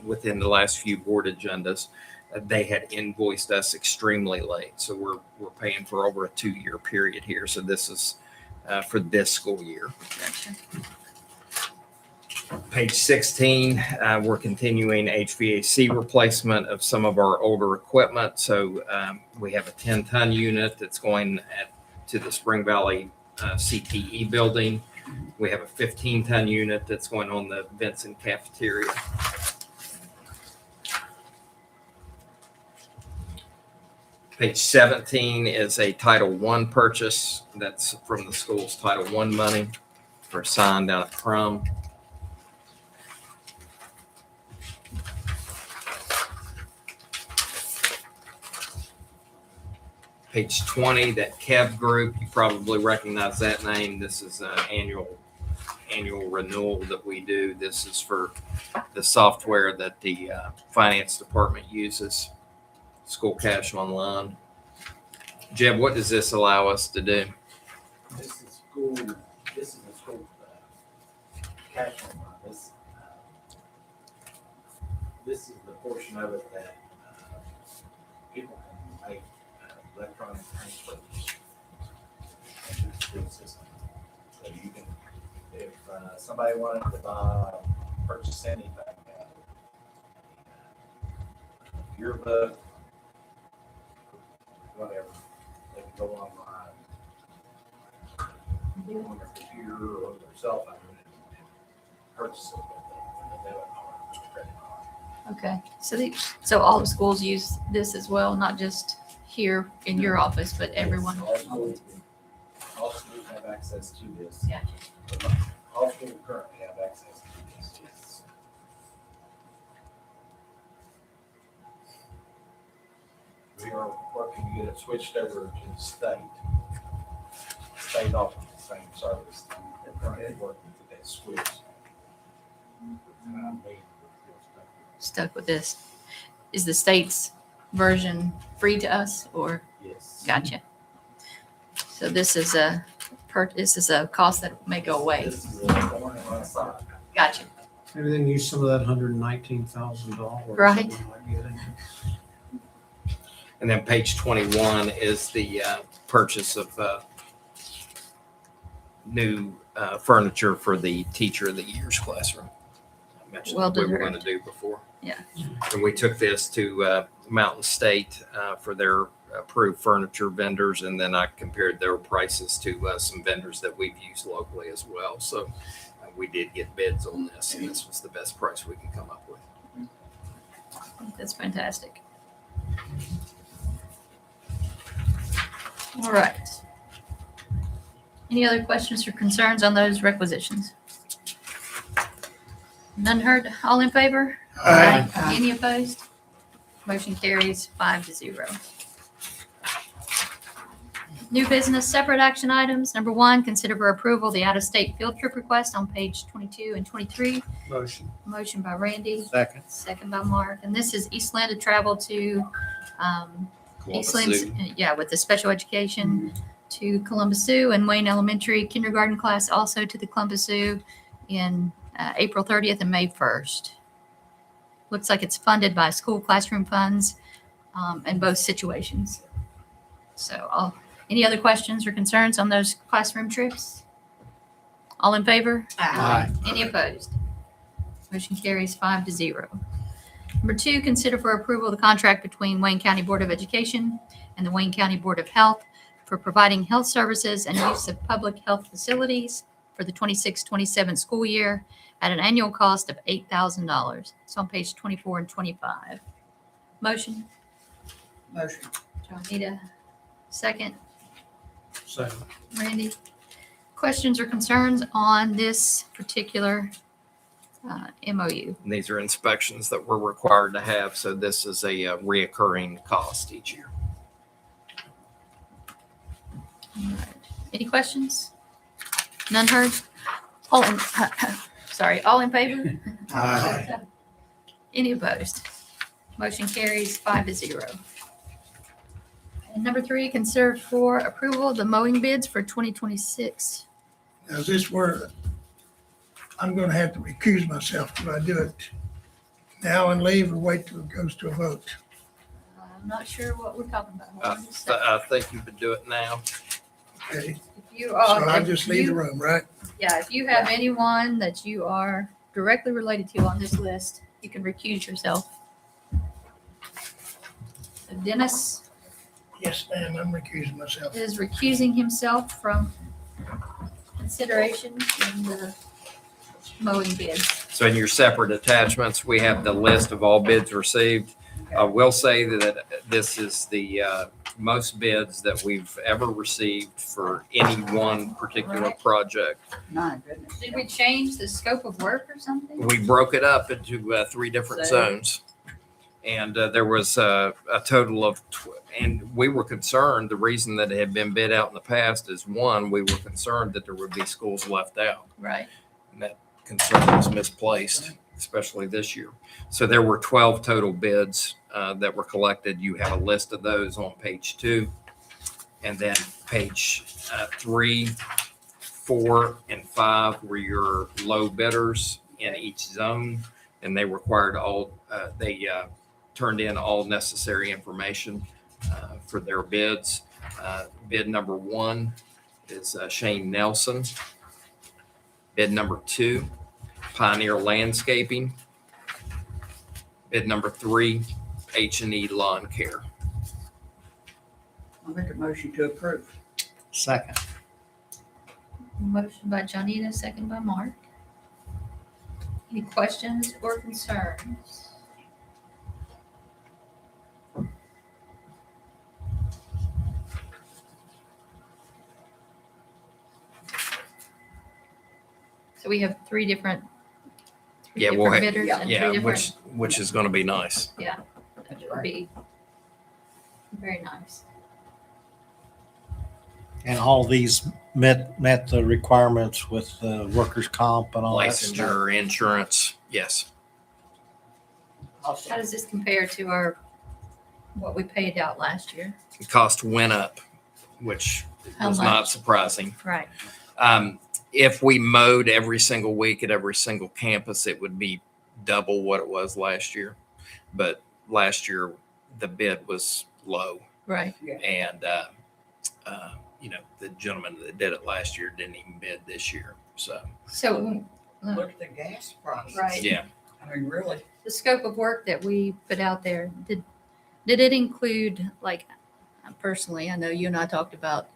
within the last few board agendas. They had invoiced us extremely late, so we're paying for over a 2-year period here. So this is for this school year. gotcha. Page 16, we're continuing HVAC replacement of some of our older equipment. So we have a 10-ton unit that's going to the Spring Valley CTE building. We have a 15-ton unit that's going on the Vincent cafeteria. Page 17 is a Title I purchase. That's from the school's Title I money for a sign down at Crum. Page 20, that Kev Group, you probably recognize that name. This is an annual renewal that we do. This is for the software that the finance department uses, School Cash Online. Jeb, what does this allow us to do? This is school, cash online. This is the portion of it that people can make electronic transfers into the school system. So you can, if somebody wanted to purchase anything, yearbook, whatever, they can go online on their computer or their cell phone and purchase it with a debit card or a credit card. Okay, so all the schools use this as well, not just here in your office, but everyone? All schools have access to this. Yeah. All schools currently have access to this, yes. We are working to get it switched over to the state. State offers the same service. They're currently working to get that switched. And I may Stuck with this. Is the state's version free to us or? yes. Gotcha. So this is a cost that may go away. This is a thorn in my side. Gotcha. Maybe they can use some of that $119,000. Right. And then page 21 is the purchase of new furniture for the Teacher of the Year's classroom. I mentioned Well that we were going to deserved. do before. Yeah. And we took this to Mountain State for their approved furniture vendors, and then I compared their prices to some vendors that we've used locally as well. So we did get bids on this, and this was the best price we could come up with. That's fantastic. All right. Any other questions or concerns on those requisitions? None heard. All in favor? Aye. Any opposed? Motion carries 5-0. New business, separate action items. Number 1, consider for approval the out-of-state field trip request on page 22 and 23. Motion. Motion by Randy, Second. second by Mark. And this is Eastland to travel to Columbus Eastland's, Zoo. yeah, with the special education to Columbus Zoo, and Wayne Elementary kindergarten class also to the Columbus Zoo in April 30th and May 1st. Looks like it's funded by school classroom funds in both situations. So any other questions or concerns on those classroom trips? All in favor? Aye. Any opposed? Motion carries 5-0. Number 2, consider for approval the contract between Wayne County Board of Education and the Wayne County Board of Health for providing health services and use of public health facilities for the 26-27 school year at an annual cost of $8,000. It's on page 24 and 25. Motion, Motion. Johnita. Second, Second. Randy. Questions or concerns on this particular MOU? And these are inspections that we're required to have, so this is a reoccurring cost each year. All right. Any questions? None heard? All in, all in favor? Aye. Any opposed? Motion carries 5-0. And number 3, consider for approval of the mowing bids for 2026. Now, is this where I'm gonna have to recuse myself? Do I do it now and leave or wait till it goes to a vote? I'm not sure what we're talking about. Hold on just a second. I think you could do it now. Okay, If you so are, I if just leave the you- room, right? Yeah, if you have anyone that you are directly related to on this list, you can recuse yourself. So Dennis Yes, ma'am, I'm recusing myself. is recusing himself from consideration in the mowing bid. So in your separate attachments, we have the list of all bids received. I will say that this is the most bids that we've ever received for any one particular Right. project. My goodness. Did we change the scope of work or something? We broke it up into 3 different So- zones. And there was a total of, and we were concerned, the reason that it had been bid out in the past is, 1, we were concerned that there would be schools left out. Right. And that concern was misplaced, especially this year. So there were 12 total bids that were collected. You have a list of those on page 2. And then page 3, 4, and 5 were your low bidders in each zone. And they required they turned in all necessary information for their bids. Bid number 1 is Shane Nelson. Bid number 2, Pioneer Landscaping. Bid number 3, H&E Lawn Care. I'll make a motion to approve. Second. Motion by Johnita, second by Mark. Any questions or concerns? So we have three different Yeah, we'll have- bidders and Yeah, three different, which is going to be nice. that would be very nice. And all these met the requirements with workers' comp and all that stuff. Licensure, insurance, yes. How does this compare to what we paid out last year? The cost went up, which How was not much? surprising. Right. If we mowed every single week at every single campus, it would be double what it was last year. But last year, the bid was low. Right. And, the gentleman that did it last year didn't even bid this year. So, So, Look at the gas prices. right. yeah. I mean, really. The scope of work that we put out there, did it include, like, personally, I know you and I talked about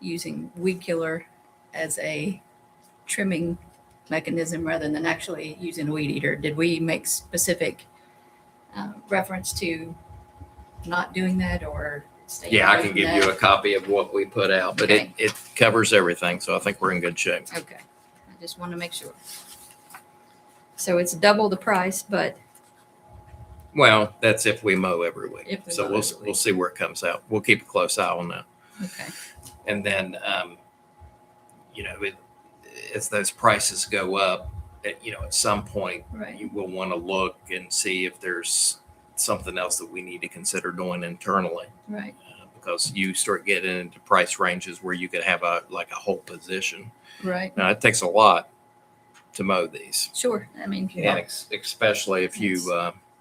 using weed killer as a trimming mechanism rather than actually using a weed eater. Did we make specific reference to not doing that or staying Yeah, I away can from give that? you a copy of what we put out, but Okay. it covers everything. So I think we're in good shape. Okay, I just want to make sure. So it's double the price, but Well, that's if we mow every week. If we So mow we'll, every we'll week. see where it comes out. We'll keep a close eye on that. okay, And then, as those prices go up, at some point, right, you will want to look and see if there's something else that we need to consider doing internally. right, Because you start getting into price ranges where you could have a whole position. right. Now, it takes a lot to mow these. Sure, I mean, And especially if you,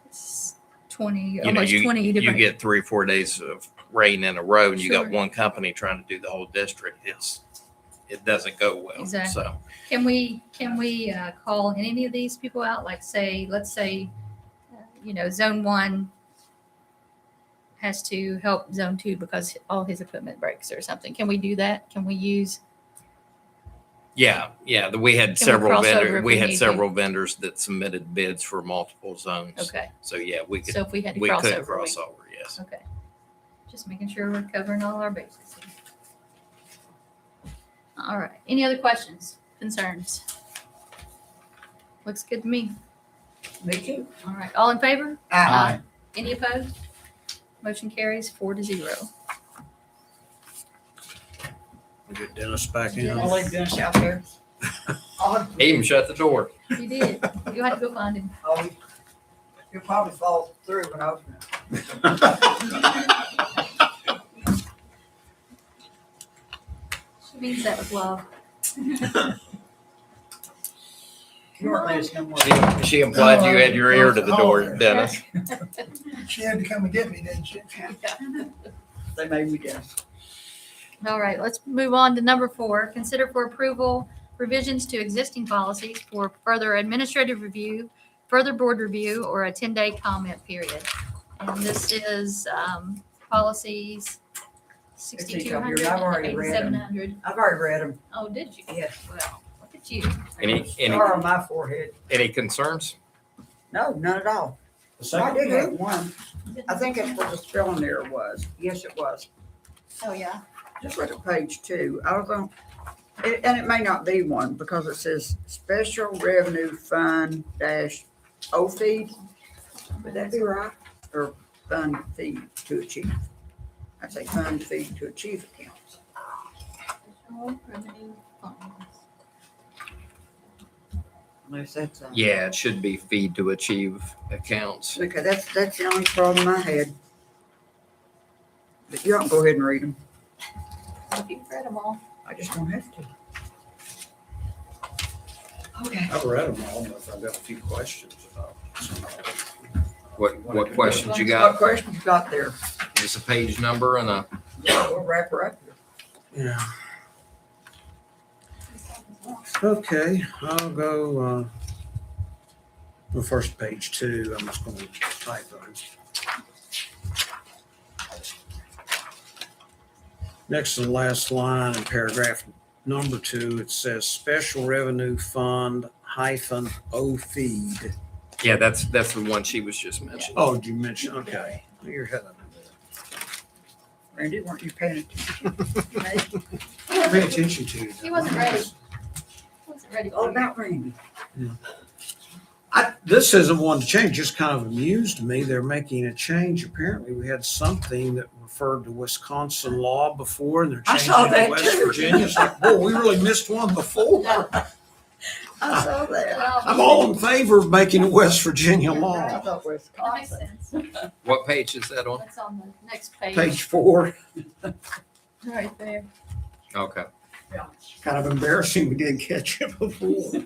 it's 20, know, almost 20 you different. get 3 or 4 days of rain in a row and you got Sure. one company trying to do the whole district. It doesn't go well. Exactly. So, Can we call any of these people out? Like let's say, zone 1 has to help zone 2 because all his equipment breaks or something. Can we do that? Can we use, yeah. We had we several cross over vendors. if We we had need to? several vendors that submitted bids for multiple zones. okay. So yeah, we could So if we had to we cross could over. cross over. Yes. Okay. Just making sure we're covering all our bases. All right. Any other questions, concerns? Looks good to me. Me too. All right. All in favor? Aye. Any opposed? Motion carries 4-0. We get Dennis back in. I'll leave Dennis out there. He even shut the door. You did. You had to go find him. Oh, he'll probably fall through when I open it. She means that with love. You weren't letting us know more. She implied you had your ear to the door, Dennis. She had to come and get me, didn't she? They made me guess. All right, let's move on to number 4. Consider for approval revisions to existing policies for further administrative review, further board review, or a 10-day comment period. And this is policies It's each of 6,200 yours. I've and already read 'em. 8,700. I've already read them. Oh, did you? Yes. Well, look at you. Any Star on my forehead. any concerns? No, none at all. I did have one. I think that's what the spelling error was. Yes, it was. Oh, yeah. Just look at page 2. I was on, and it may not be one because it says Special Revenue Fund dash OFED. Would that be right? Or Fund Fee to Achieve? I'd say Fund Fee to Achieve accounts. Additional revenue funds. Unless that's, Yeah, it should be feed to achieve accounts. okay, that's the only problem I had. But you don't go ahead and read them. If you've read them all. I just don't have to. Okay. I've read them all, but I've got a few questions about some of them. What questions you What got? questions you got there? Just a page number and a, Yeah, we'll wrap her up here. Yeah. Okay, I'll go, the first page 2, I'm just gonna type those. Next to the last line in paragraph number 2, it says special revenue fund hyphen O feed. yeah, that's the one she was just mentioning. Oh, did you mention, okay, you're ahead of me Randy, weren't you paying attention? there. Pay attention to you. He wasn't ready. Wasn't ready All for you. about Randy. This isn't one to change, just kind of amused me. They're making a change. Apparently, we had something that referred to Wisconsin law before, and they're I changing saw it that to West too. Virginia. It's like, boy, we really missed one before. I saw that. I'm all in favor of making it West Virginia I law. thought That makes Wisconsin. sense. What page is that on? That's on the next page. Page 4. Right there. Okay. Kind of embarrassing we didn't catch it before.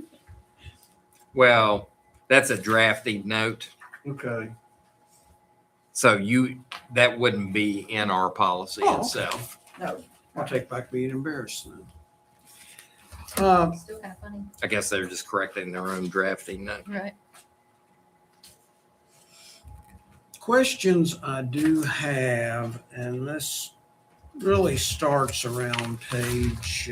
Well, that's a drafting note. Okay. So that wouldn't be in our policy Oh, okay. itself. No, I'll take back being embarrassed then. Still kind of funny. I guess they're just correcting their own drafting note. Right. Questions I do have, and this really starts around page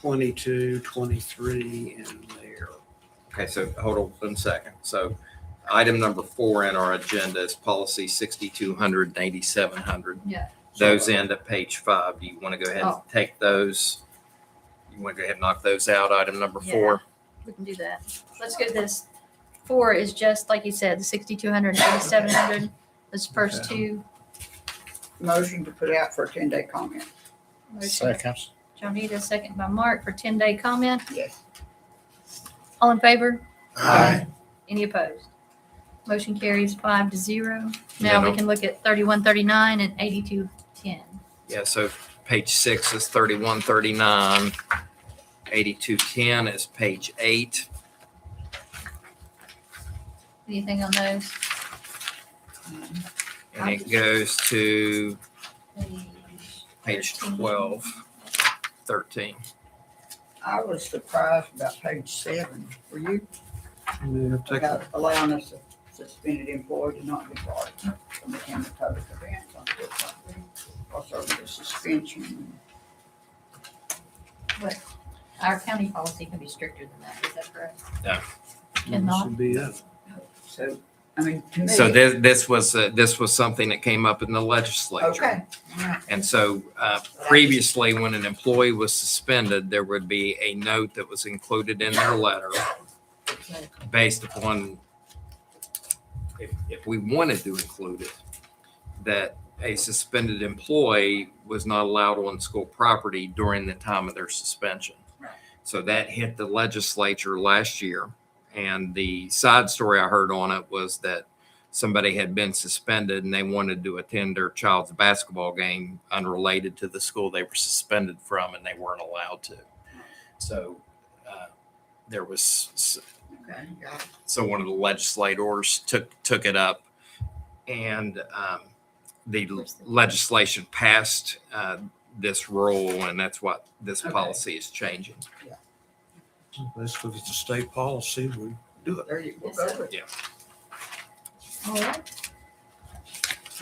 22, 23 in there. Okay, so hold on 1 second. So item number 4 in our agenda is policy 6200 and 8700. Yeah. Those end at page 5. Do you want to go ahead and Oh. take those? You want to go ahead and knock those out, item number 4? We can do that. Let's go to this. 4 is just, like you said, the 6,200 and 8,700. Those first Okay. two. motion to put out for a 10-day comment. Motion. Jonita, second by Mark for 10-day comment. Yes. All in favor? Aye. Any opposed? Motion carries 5-0. Now we No. can look at 3139 and 8210. Yeah, so page 6 is 3139. 8210 is page 8. Anything on those? And it goes to page 13. 12, 13. I was surprised about page 7. Were you? Yeah, take About allowing us a suspended employee to not depart from attending public events on school property. Also, the suspension. Our county policy can be stricter than that. Is that correct? Yeah. Cannot. Should be it. So, I mean, to me. So this was something that came up in the legislature. Okay. Yeah. And so previously, when an employee was suspended, there would be a note that was included in their letter based upon, if we wanted to include it, that a suspended employee was not allowed on school property during the time of their suspension. Right. So that hit the legislature last year. And the side story I heard on it was that somebody had been suspended and they wanted to attend their child's basketball game unrelated to the school they were suspended from, and they weren't allowed to. So there was, Okay, got it. so one of the legislators took it up, and the legislation passed this rule, and that's what this Okay. policy is changing. Basically, if it's a state policy, we do it. There you go. Yes, sir. With it. All right.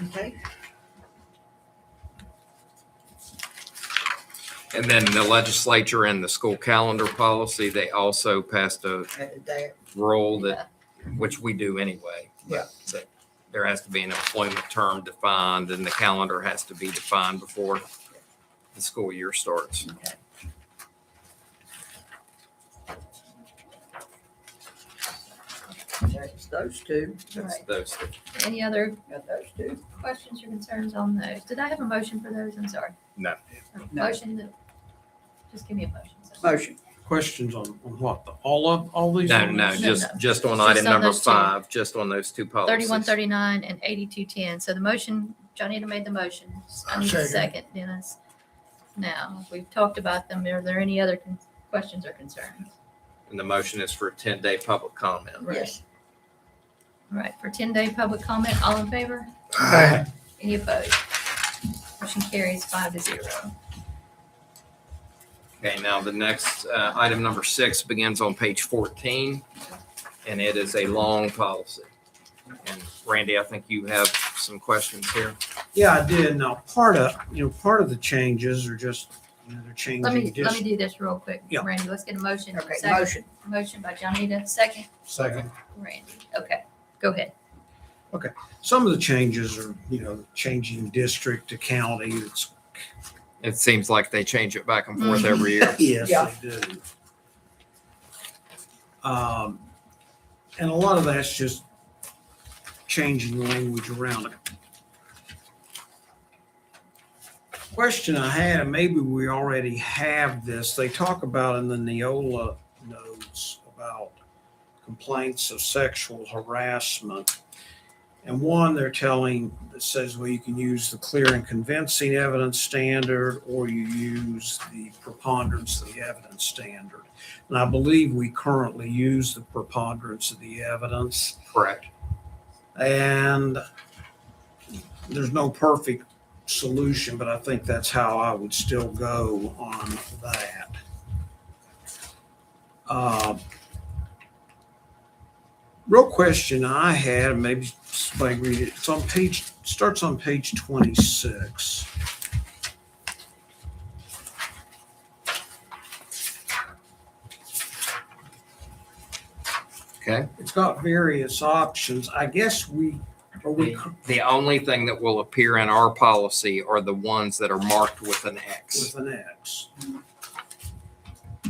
Okay. And then the legislature and the school calendar policy, they also passed a Added that. rule that, which we do anyway. Yeah. That there has to be an employment term defined, and the calendar has to be defined before the school year starts. Okay. That's those two. That's Right. those. Any other Got those two. questions or concerns on those? Did I have a motion for those? I'm sorry. No. No. Motion to, just give me a motion. So. Motion. questions on what, all these? No, on no, this? just on Just item on number those two. 5, just on those two policies. 3139 and 8210. So the motion, Johnita made the motion. I need a second, Dennis. Now, we've talked about them. Are there any other questions or concerns? And the motion is for a 10-day public comment. Yes. All right, for 10-day public comment, all in favor? Aye. Any opposed? Motion carries 5-0. Okay, now the next, item number 6 begins on page 14, and it is a long policy. And Randy, I think you have some questions here. Yeah, I did. Now, part of the changes are just, they're Let changing me just. do this real quick. Yeah. Randy, let's get a motion. Okay, Second. motion. Motion by Johnita, second, Second. Randy. Okay, go ahead. Some of the changes are, changing district to county. It's It seems like they change it back and forth every year. Yes, Yeah. they do. And a lot of that's just changing language around it. Question I had, and maybe we already have this, they talk about in the Neola notes about complaints of sexual harassment. And one, they're telling, that says, well, you can use the clear and convincing evidence standard, or you use the preponderance of the evidence standard. And I believe we currently use the preponderance of the evidence. Correct. And there's no perfect solution, but I think that's how I would still go on that. Real question I had, maybe somebody read it. It's on starts on page 26. Okay. It's got various options. I guess The only thing that will appear in our policy are the ones that are marked with an X. with an X.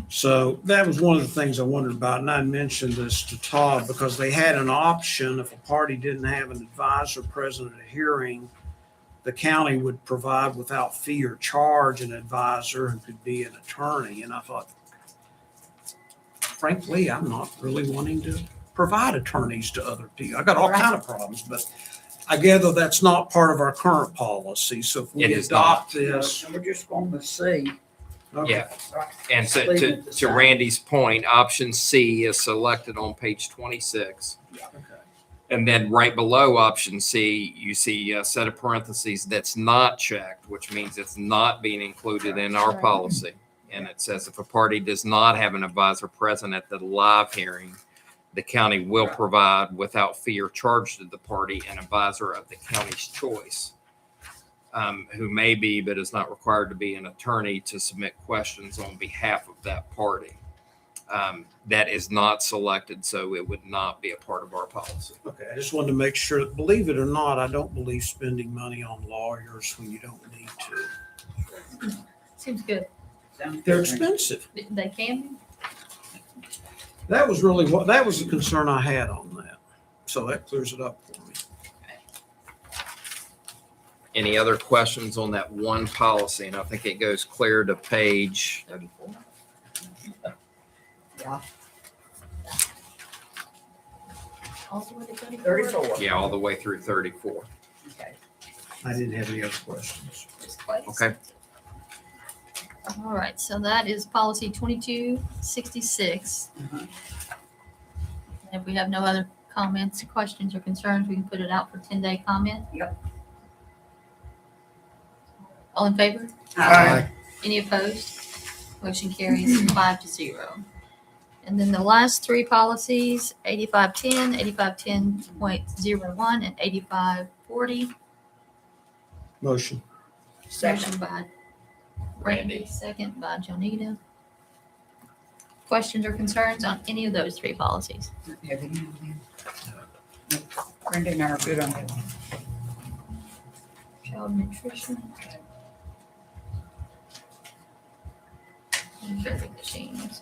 So that was one of the things I wondered about, and I mentioned this to Todd because they had an option if a party didn't have an advisor present at a hearing, the county would provide without fee or charge an advisor who could be an attorney. And I thought, frankly, I'm not really wanting to provide attorneys to other people. I got all kind of problems, but I gather that's not part of our current policy. So if we It is adopt this. And we're just going to see. Okay. Yeah. And so Leave to, it the to same. Randy's point, option C is selected on page 26. Okay. And then right below option C, you see a set of parentheses that's not checked, which means it's not being included in our Right. policy. And it says if a party does not have an advisor present at the live hearing, the county will provide without fee or charge to the party an advisor of the county's choice, who may be but is not required to be an attorney to submit questions on behalf of that party. That is not selected, so it would not be a part of our policy. Okay, I just wanted to make sure, believe it or not, I don't believe spending money on lawyers when you don't need to. Seems good. Sounds They're good. expensive. They can be. That was the concern I had on that. So that clears it up for me. Any other questions on that one policy? And I think it goes clear to page 34. Yeah, All the way to 34. 34. Yeah, all the way through 34. Okay. I didn't have any other questions. Just place. Okay. All right, so that is policy 2266. Mhm. If we have no other comments, questions, or concerns, we can put it out for 10-day comment. Yep. All in favor? Aye. Any opposed? Motion carries 5-0. And then the last three policies, 8510, 8510.01, and 8540. Motion. Motion by Randy, second by Jonita. Questions or concerns on any of those three policies? Have any of them? Brenda and I are good on that. Child nutrition. And vending machines.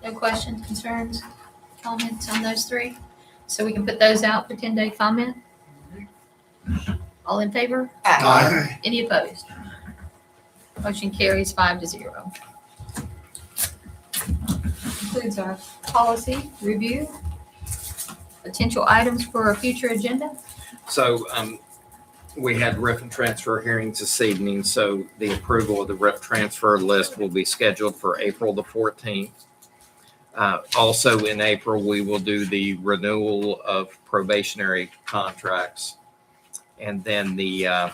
No questions, concerns? comments on those three? So we can put those out for 10-day comment? All in favor? Aye. Any opposed? Motion carries 5-0. Concludes our policy review. Potential items for a future agenda? So we had RIF and transfer hearings this evening, so the approval of the RIF transfer list will be scheduled for April the 14th. Also in April, we will do the renewal of probationary contracts. And then the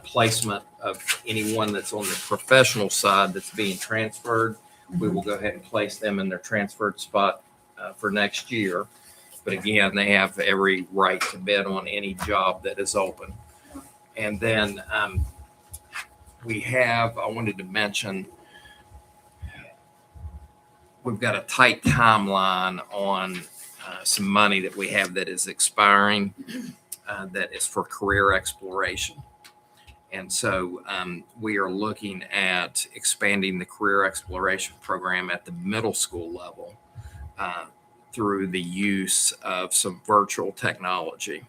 placement of anyone that's on the professional side that's being transferred, we will go ahead and place them in their transferred spot for next year. But again, they have every right to bid on any job that is open. And then I wanted to mention, we've got a tight timeline on some money that we have that is expiring that is for career exploration. And so we are looking at expanding the career exploration program at the middle school level through the use of some virtual technology.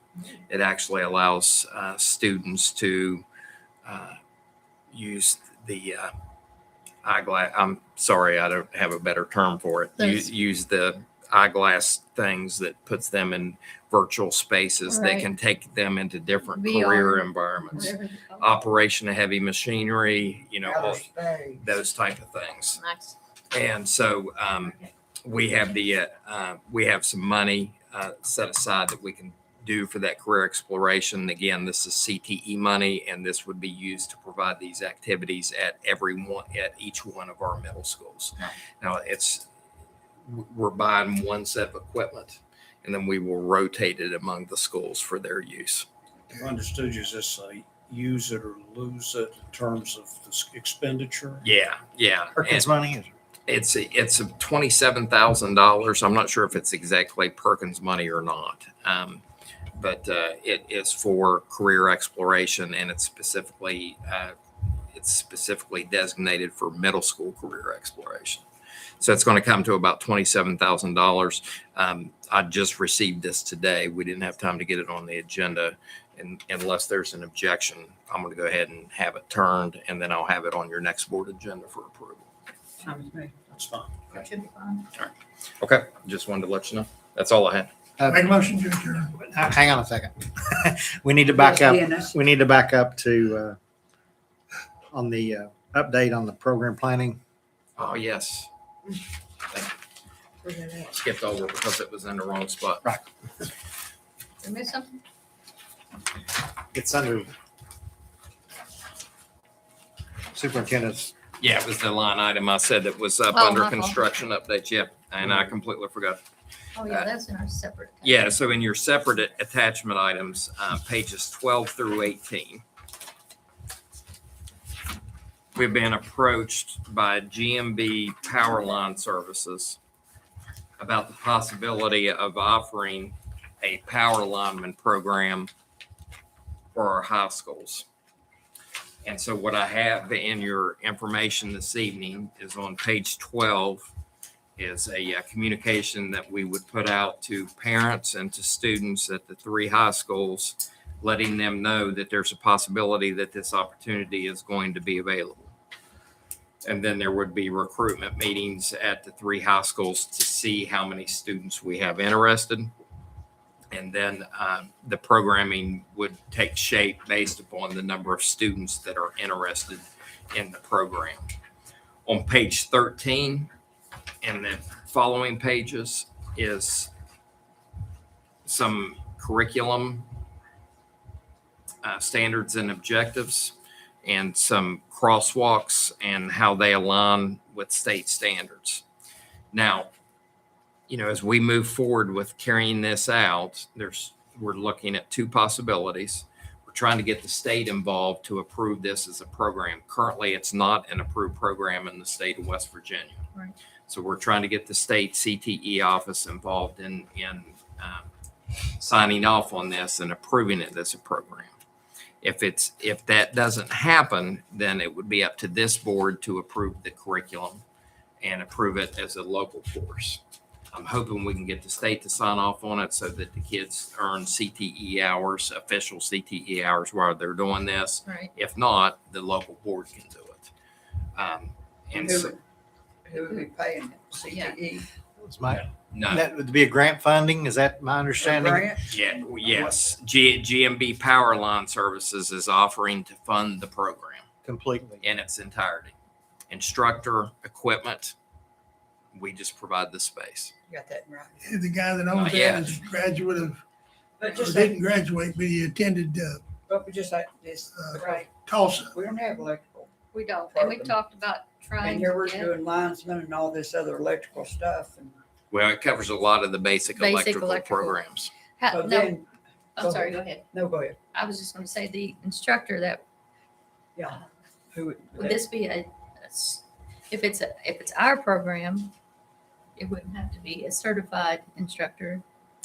It actually allows students to use the eyeglass. I'm sorry, I don't have a better term for it. Use the eyeglass things that puts them in virtual spaces that Right. can take them into different VR. career environments. Whatever they call it. Operation of heavy machinery, Outer all space. those type of things. Nice. And so we have some money set aside that we can do for that career exploration. Again, this is CTE money, and this would be used to provide these activities at each one of our middle schools. Nice. Now we're buying one set of equipment, and then we will rotate it among the schools for their use. If I understood you, is this a use it or lose it in terms of this expenditure? Yeah. Perkins money is. It's a $27,000. I'm not sure if it's exactly Perkins money or not. But it is for career exploration, and it's specifically designated for middle school career exploration. So it's going to come to about $27,000. I just received this today. We didn't have time to get it on the agenda. And unless there's an objection, I'm going to go ahead and have it turned, and then I'll have it on your next board agenda for approval. That's fine. Should be fine. Okay, just wanted to let you know. That's all I had. Make a motion to adjourn. Hang on a second. We need to back up. Dennis. We need to back up to on the update on the program planning. Oh, yes. Skipped over because it was in the wrong spot. Did I miss something? It's under superintendent's. Yeah, it was the line item I said that was up Oh, under my fault. construction updates. Yep. And I completely forgot. Oh, yeah, that's in our separate. Yeah, so in your separate attachment items, pages 12 through 18, we've been approached by GMB Power Line Services about the possibility of offering a power lineman program for our high schools. And so what I have in your information this evening is on page 12 is a communication that we would put out to parents and to students at the 3 high schools, letting them know that there's a possibility that this opportunity is going to be available. And then there would be recruitment meetings at the 3 high schools to see how many students we have interested. And then the programming would take shape based upon the number of students that are interested in the program. On page 13 and the following pages is some curriculum standards and objectives and some crosswalks and how they align with state standards. Now, as we move forward with carrying this out, we're looking at 2 possibilities. We're trying to get the state involved to approve this as a program. Currently, it's not an approved program in the state of West Virginia. Right. So we're trying to get the state CTE office involved in signing off on this and approving it as a program. If that doesn't happen, then it would be up to this board to approve the curriculum and approve it as a local course. I'm hoping we can get the state to sign off on it so that the kids earn CTE hours, official CTE hours while they're doing this. Right. If not, the local board can do it. And Who so, would- who would be paying it? CTE? Was my, no, that would be a grant funding, is that my understanding? Grant? yeah, yes, GMB Power Line Services is offering to fund the program Completely. in its entirety. Instructor, equipment, we just provide the space. You got that right. The guy that Not owns yet. that is a graduate of, But or just like, didn't graduate, but he attended but just like this, Right. Tulsa. we don't have electrical. We don't. And we talked about trying And here to we're get doing linesmen and all this other electrical stuff and Well, it covers a lot of the basic electrical electrical. programs. so no, then, I'm sorry, go ahead. no, go ahead. I was just going to say the instructor that Yeah. Who would this be if it's our program, it wouldn't have to be a certified instructor.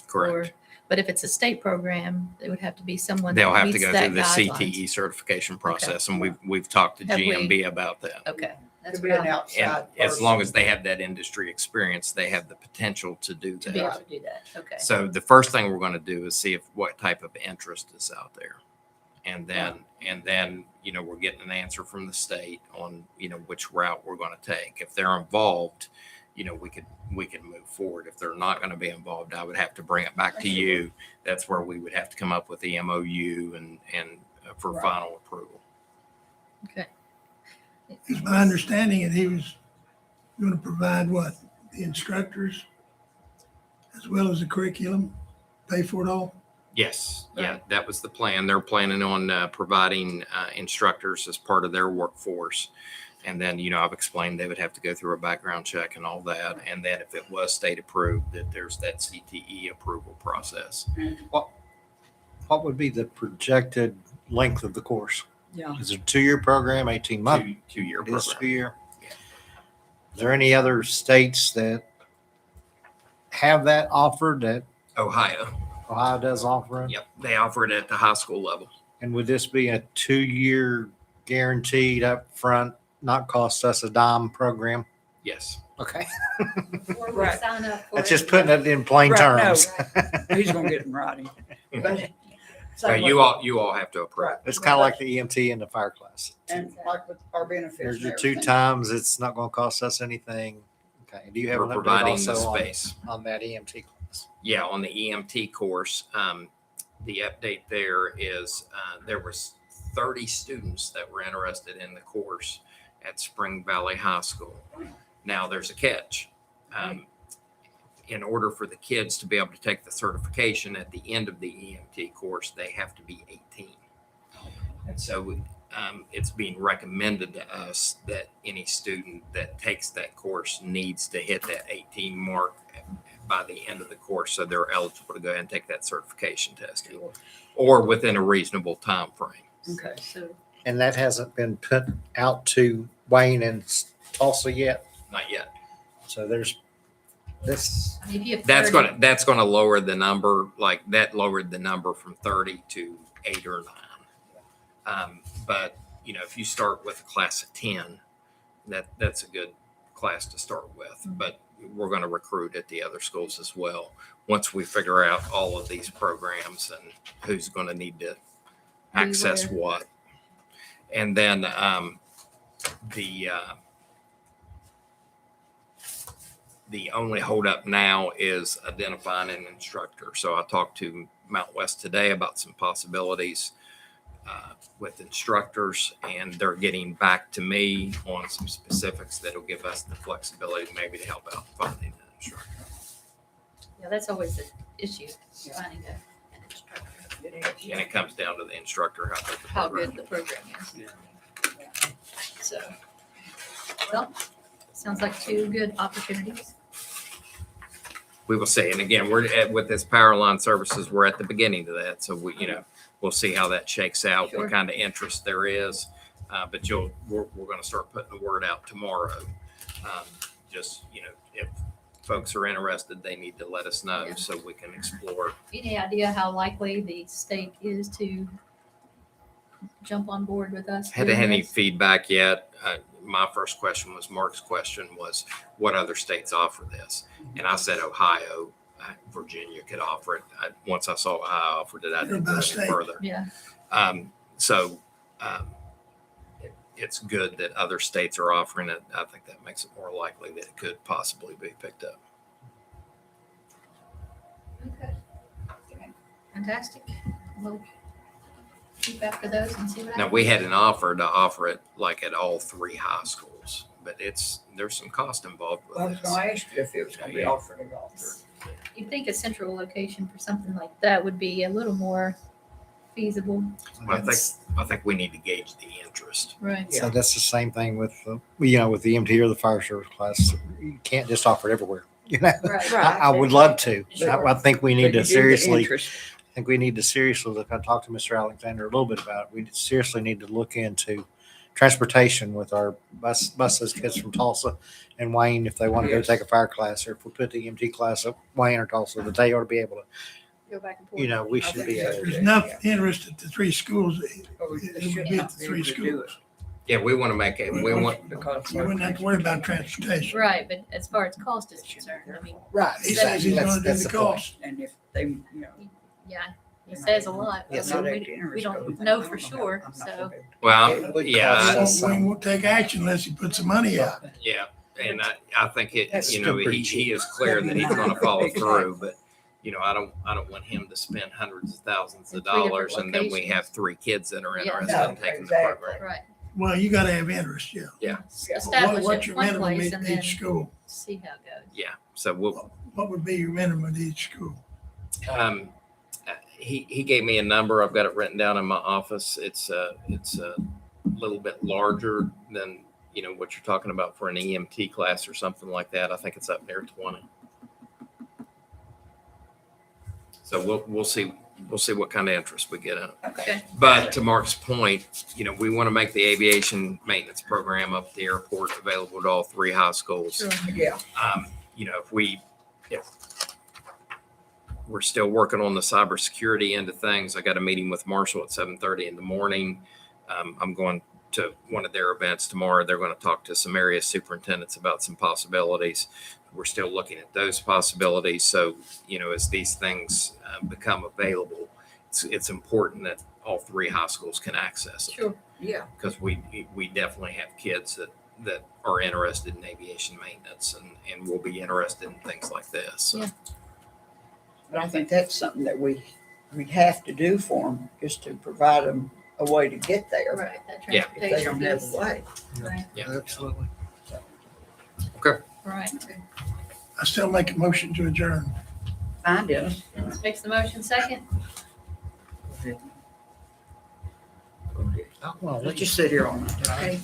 Correct. But if it's a state program, it would have to be someone They'll that have to meets go that through the guidelines. CTE certification process, and we've talked to Have we- GMB about that. Okay, that's Could be what an I outside And as person. long as they have that industry experience, they have the potential to do to be able that. to do that. Okay. So the first thing we're going to do is see if what type of interest is out there. And then, you know, we're getting an answer from the state on, you know, which route we're going to take. If they're involved, you know, we can move forward. If they're not going to be involved, I would have to bring it back to you. That's where we would have to come up with the MOU and for Right. final approval. Okay. It's my understanding that he was going to provide what? The instructors as well as the curriculum, pay for it all? Yes, yeah, that was the plan. They're planning on providing instructors as part of their workforce. And then, you know, I've explained they would have to go through a background check and all that. And then if it was state approved, that there's that CTE approval process. What would be the projected length of the course? Yeah. Is it a 2-year program, 18 months? Two-year It is program. 2-year. Yeah. Is there any other states that have that offered that Ohio. Ohio does offer it? Yep. They offer it at the high school level. And would this be a 2-year guaranteed upfront, not cost us a dime program? Yes. Okay. Or we Right. sign up for That's it. just putting it in plain Right, no. terms. He's gonna get it in writing. But- So you all have to approve. Right. It's kind of like the EMT and the fire class. And like with our benefits. There's and your 2 everything. times. It's not going to cost us anything. Okay. Do you have We're an update providing the also space. on that EMT class? Yeah, on the EMT course, the update there is there was 30 students that were interested in the course at Spring Valley High School. Now, there's a catch. In order for the kids to be able to take the certification at the end of the EMT course, they have to be 18. And so it's being recommended to us that any student that takes that course needs to hit that 18 mark by the end of the course, so they're eligible to go ahead and take that certification testing, or within a reasonable time frame. Okay. So And that hasn't been put out to Wayne and Tulsa yet. Not yet. So there's this. I mean, if you have That's 30 that's gonna lower the number. Like that lowered the number from 30 to 8 or 9. But you know, if you start with a class of 10, that's a good class to start with. But we're going to recruit at the other schools as well once we figure out all of these programs and who's going to need to access where. what. And then the only holdup now is identifying an instructor. So I talked to Mount West today about some possibilities with instructors, and they're getting back to me on some specifics that'll give us the flexibility maybe to help out finding an instructor. Yeah, that's always the issue, finding an instructor. It is. And it comes down to the instructor, how good the How program good the program is. So, well, sounds like 2 good opportunities. we will see. And again, with this power line services, we're at the beginning of that. So we'll see how that shakes out, Sure. what kind of interest there is. But we're going to start putting the word out tomorrow. Just, if folks are interested, they need to let us know Yeah. so we can explore. Any idea how likely the state is to jump on board with us? Hadn't had doing any this? feedback yet. My first question was Mark's question was, what other states offer this? And I said Ohio, Virginia could offer it. Once I saw Ohio offered it, I didn't go any State. further. Yeah. So it's good that other states are offering it. I think that makes it more likely that it could possibly be picked up. Okay. Fantastic. We'll keep after those and see what Now, happens. we had an offer to offer it like at all 3 high schools, but there's some cost involved I was with this. gonna ask you if it was gonna be offered at all. You'd think a central location for something like that would be a little more feasible. Well, I think we need to gauge the interest. Right. So that's the same thing with, with the MT or the fire service class. You can't just offer it everywhere. Right. I would love to. I think we need But to you do the seriously, interest. I think we need to seriously look, I talked to Mr. Alexander a little bit about it. We seriously need to look into transportation with our buses, kids from Tulsa and Wayne, if they want to go Yes. take a fire class, or if we put the EMT class at Wayne or Tulsa, that they ought to be able to, Go back and forth. we should be able There's to. enough interest at the 3 schools. Oh, It they would should be not at the be 3 able to do schools. Yeah, we want to make it, we want, Because. You wouldn't have to worry about transportation. Right, but as far as cost is concerned, I mean, Right. He says he's gonna do That's the the point. cost. And if they, yeah, he says a lot. but Yes, I mean, we don't know for sure, so. well, yeah, We won't take action unless he puts some money out. yeah. And I think it, That's you know, still pretty he cheap. is clear that he's going to follow through, but I don't want him to spend hundreds of thousands of In 3 different dollars and then we locations. have 3 kids that are Yeah. interested in No, taking the exactly. program. Right. Well, you gotta have interest, yeah. Establish What's it your one minimum place at and then each school? see how it goes. Yeah. So What would be your minimum at each school? he gave me a number. I've got it written down in my office. It's a little bit larger than what you're talking about for an EMT class or something like that. I think it's up near 20. So we'll see what kind of interest we get in it. Okay. But to Mark's point, we want to make the aviation maintenance program up at the airport available to all 3 high schools. Sure. Yeah. If we're still working on the cybersecurity end of things, I got a meeting with Marshall at 7:30 in the morning. I'm going to one of their events tomorrow. They're going to talk to some area superintendents about some possibilities. We're still looking at those possibilities. So, as these things become available, it's important that all 3 high schools can access it. Sure. Yeah. Because we definitely have kids that are interested in aviation maintenance and will be interested in things like this. So. Yeah. But I think that's something that we have to do for them, is to provide them a way to get there. Right. That Yeah. If they transportation don't have piece. a way. Right. Yeah. Absolutely. Right. I still make a motion to adjourn. Fine, Dennis. Makes the motion second. Let's just sit here all night, okay?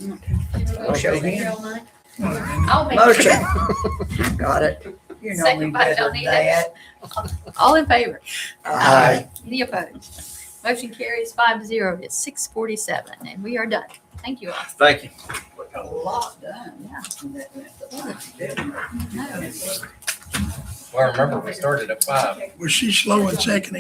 We'll show hands. all night. All right. I'll make. Motion. Got it. You know Second me by better than Jonita. that. All in favor? Aye. Any opposed? Motion carries 5-0. It's 6:47 and we are done. Thank you all. Thank you. Got a lot done. Yeah. No. Well, I remember we started at 5. Was she slow in seconding?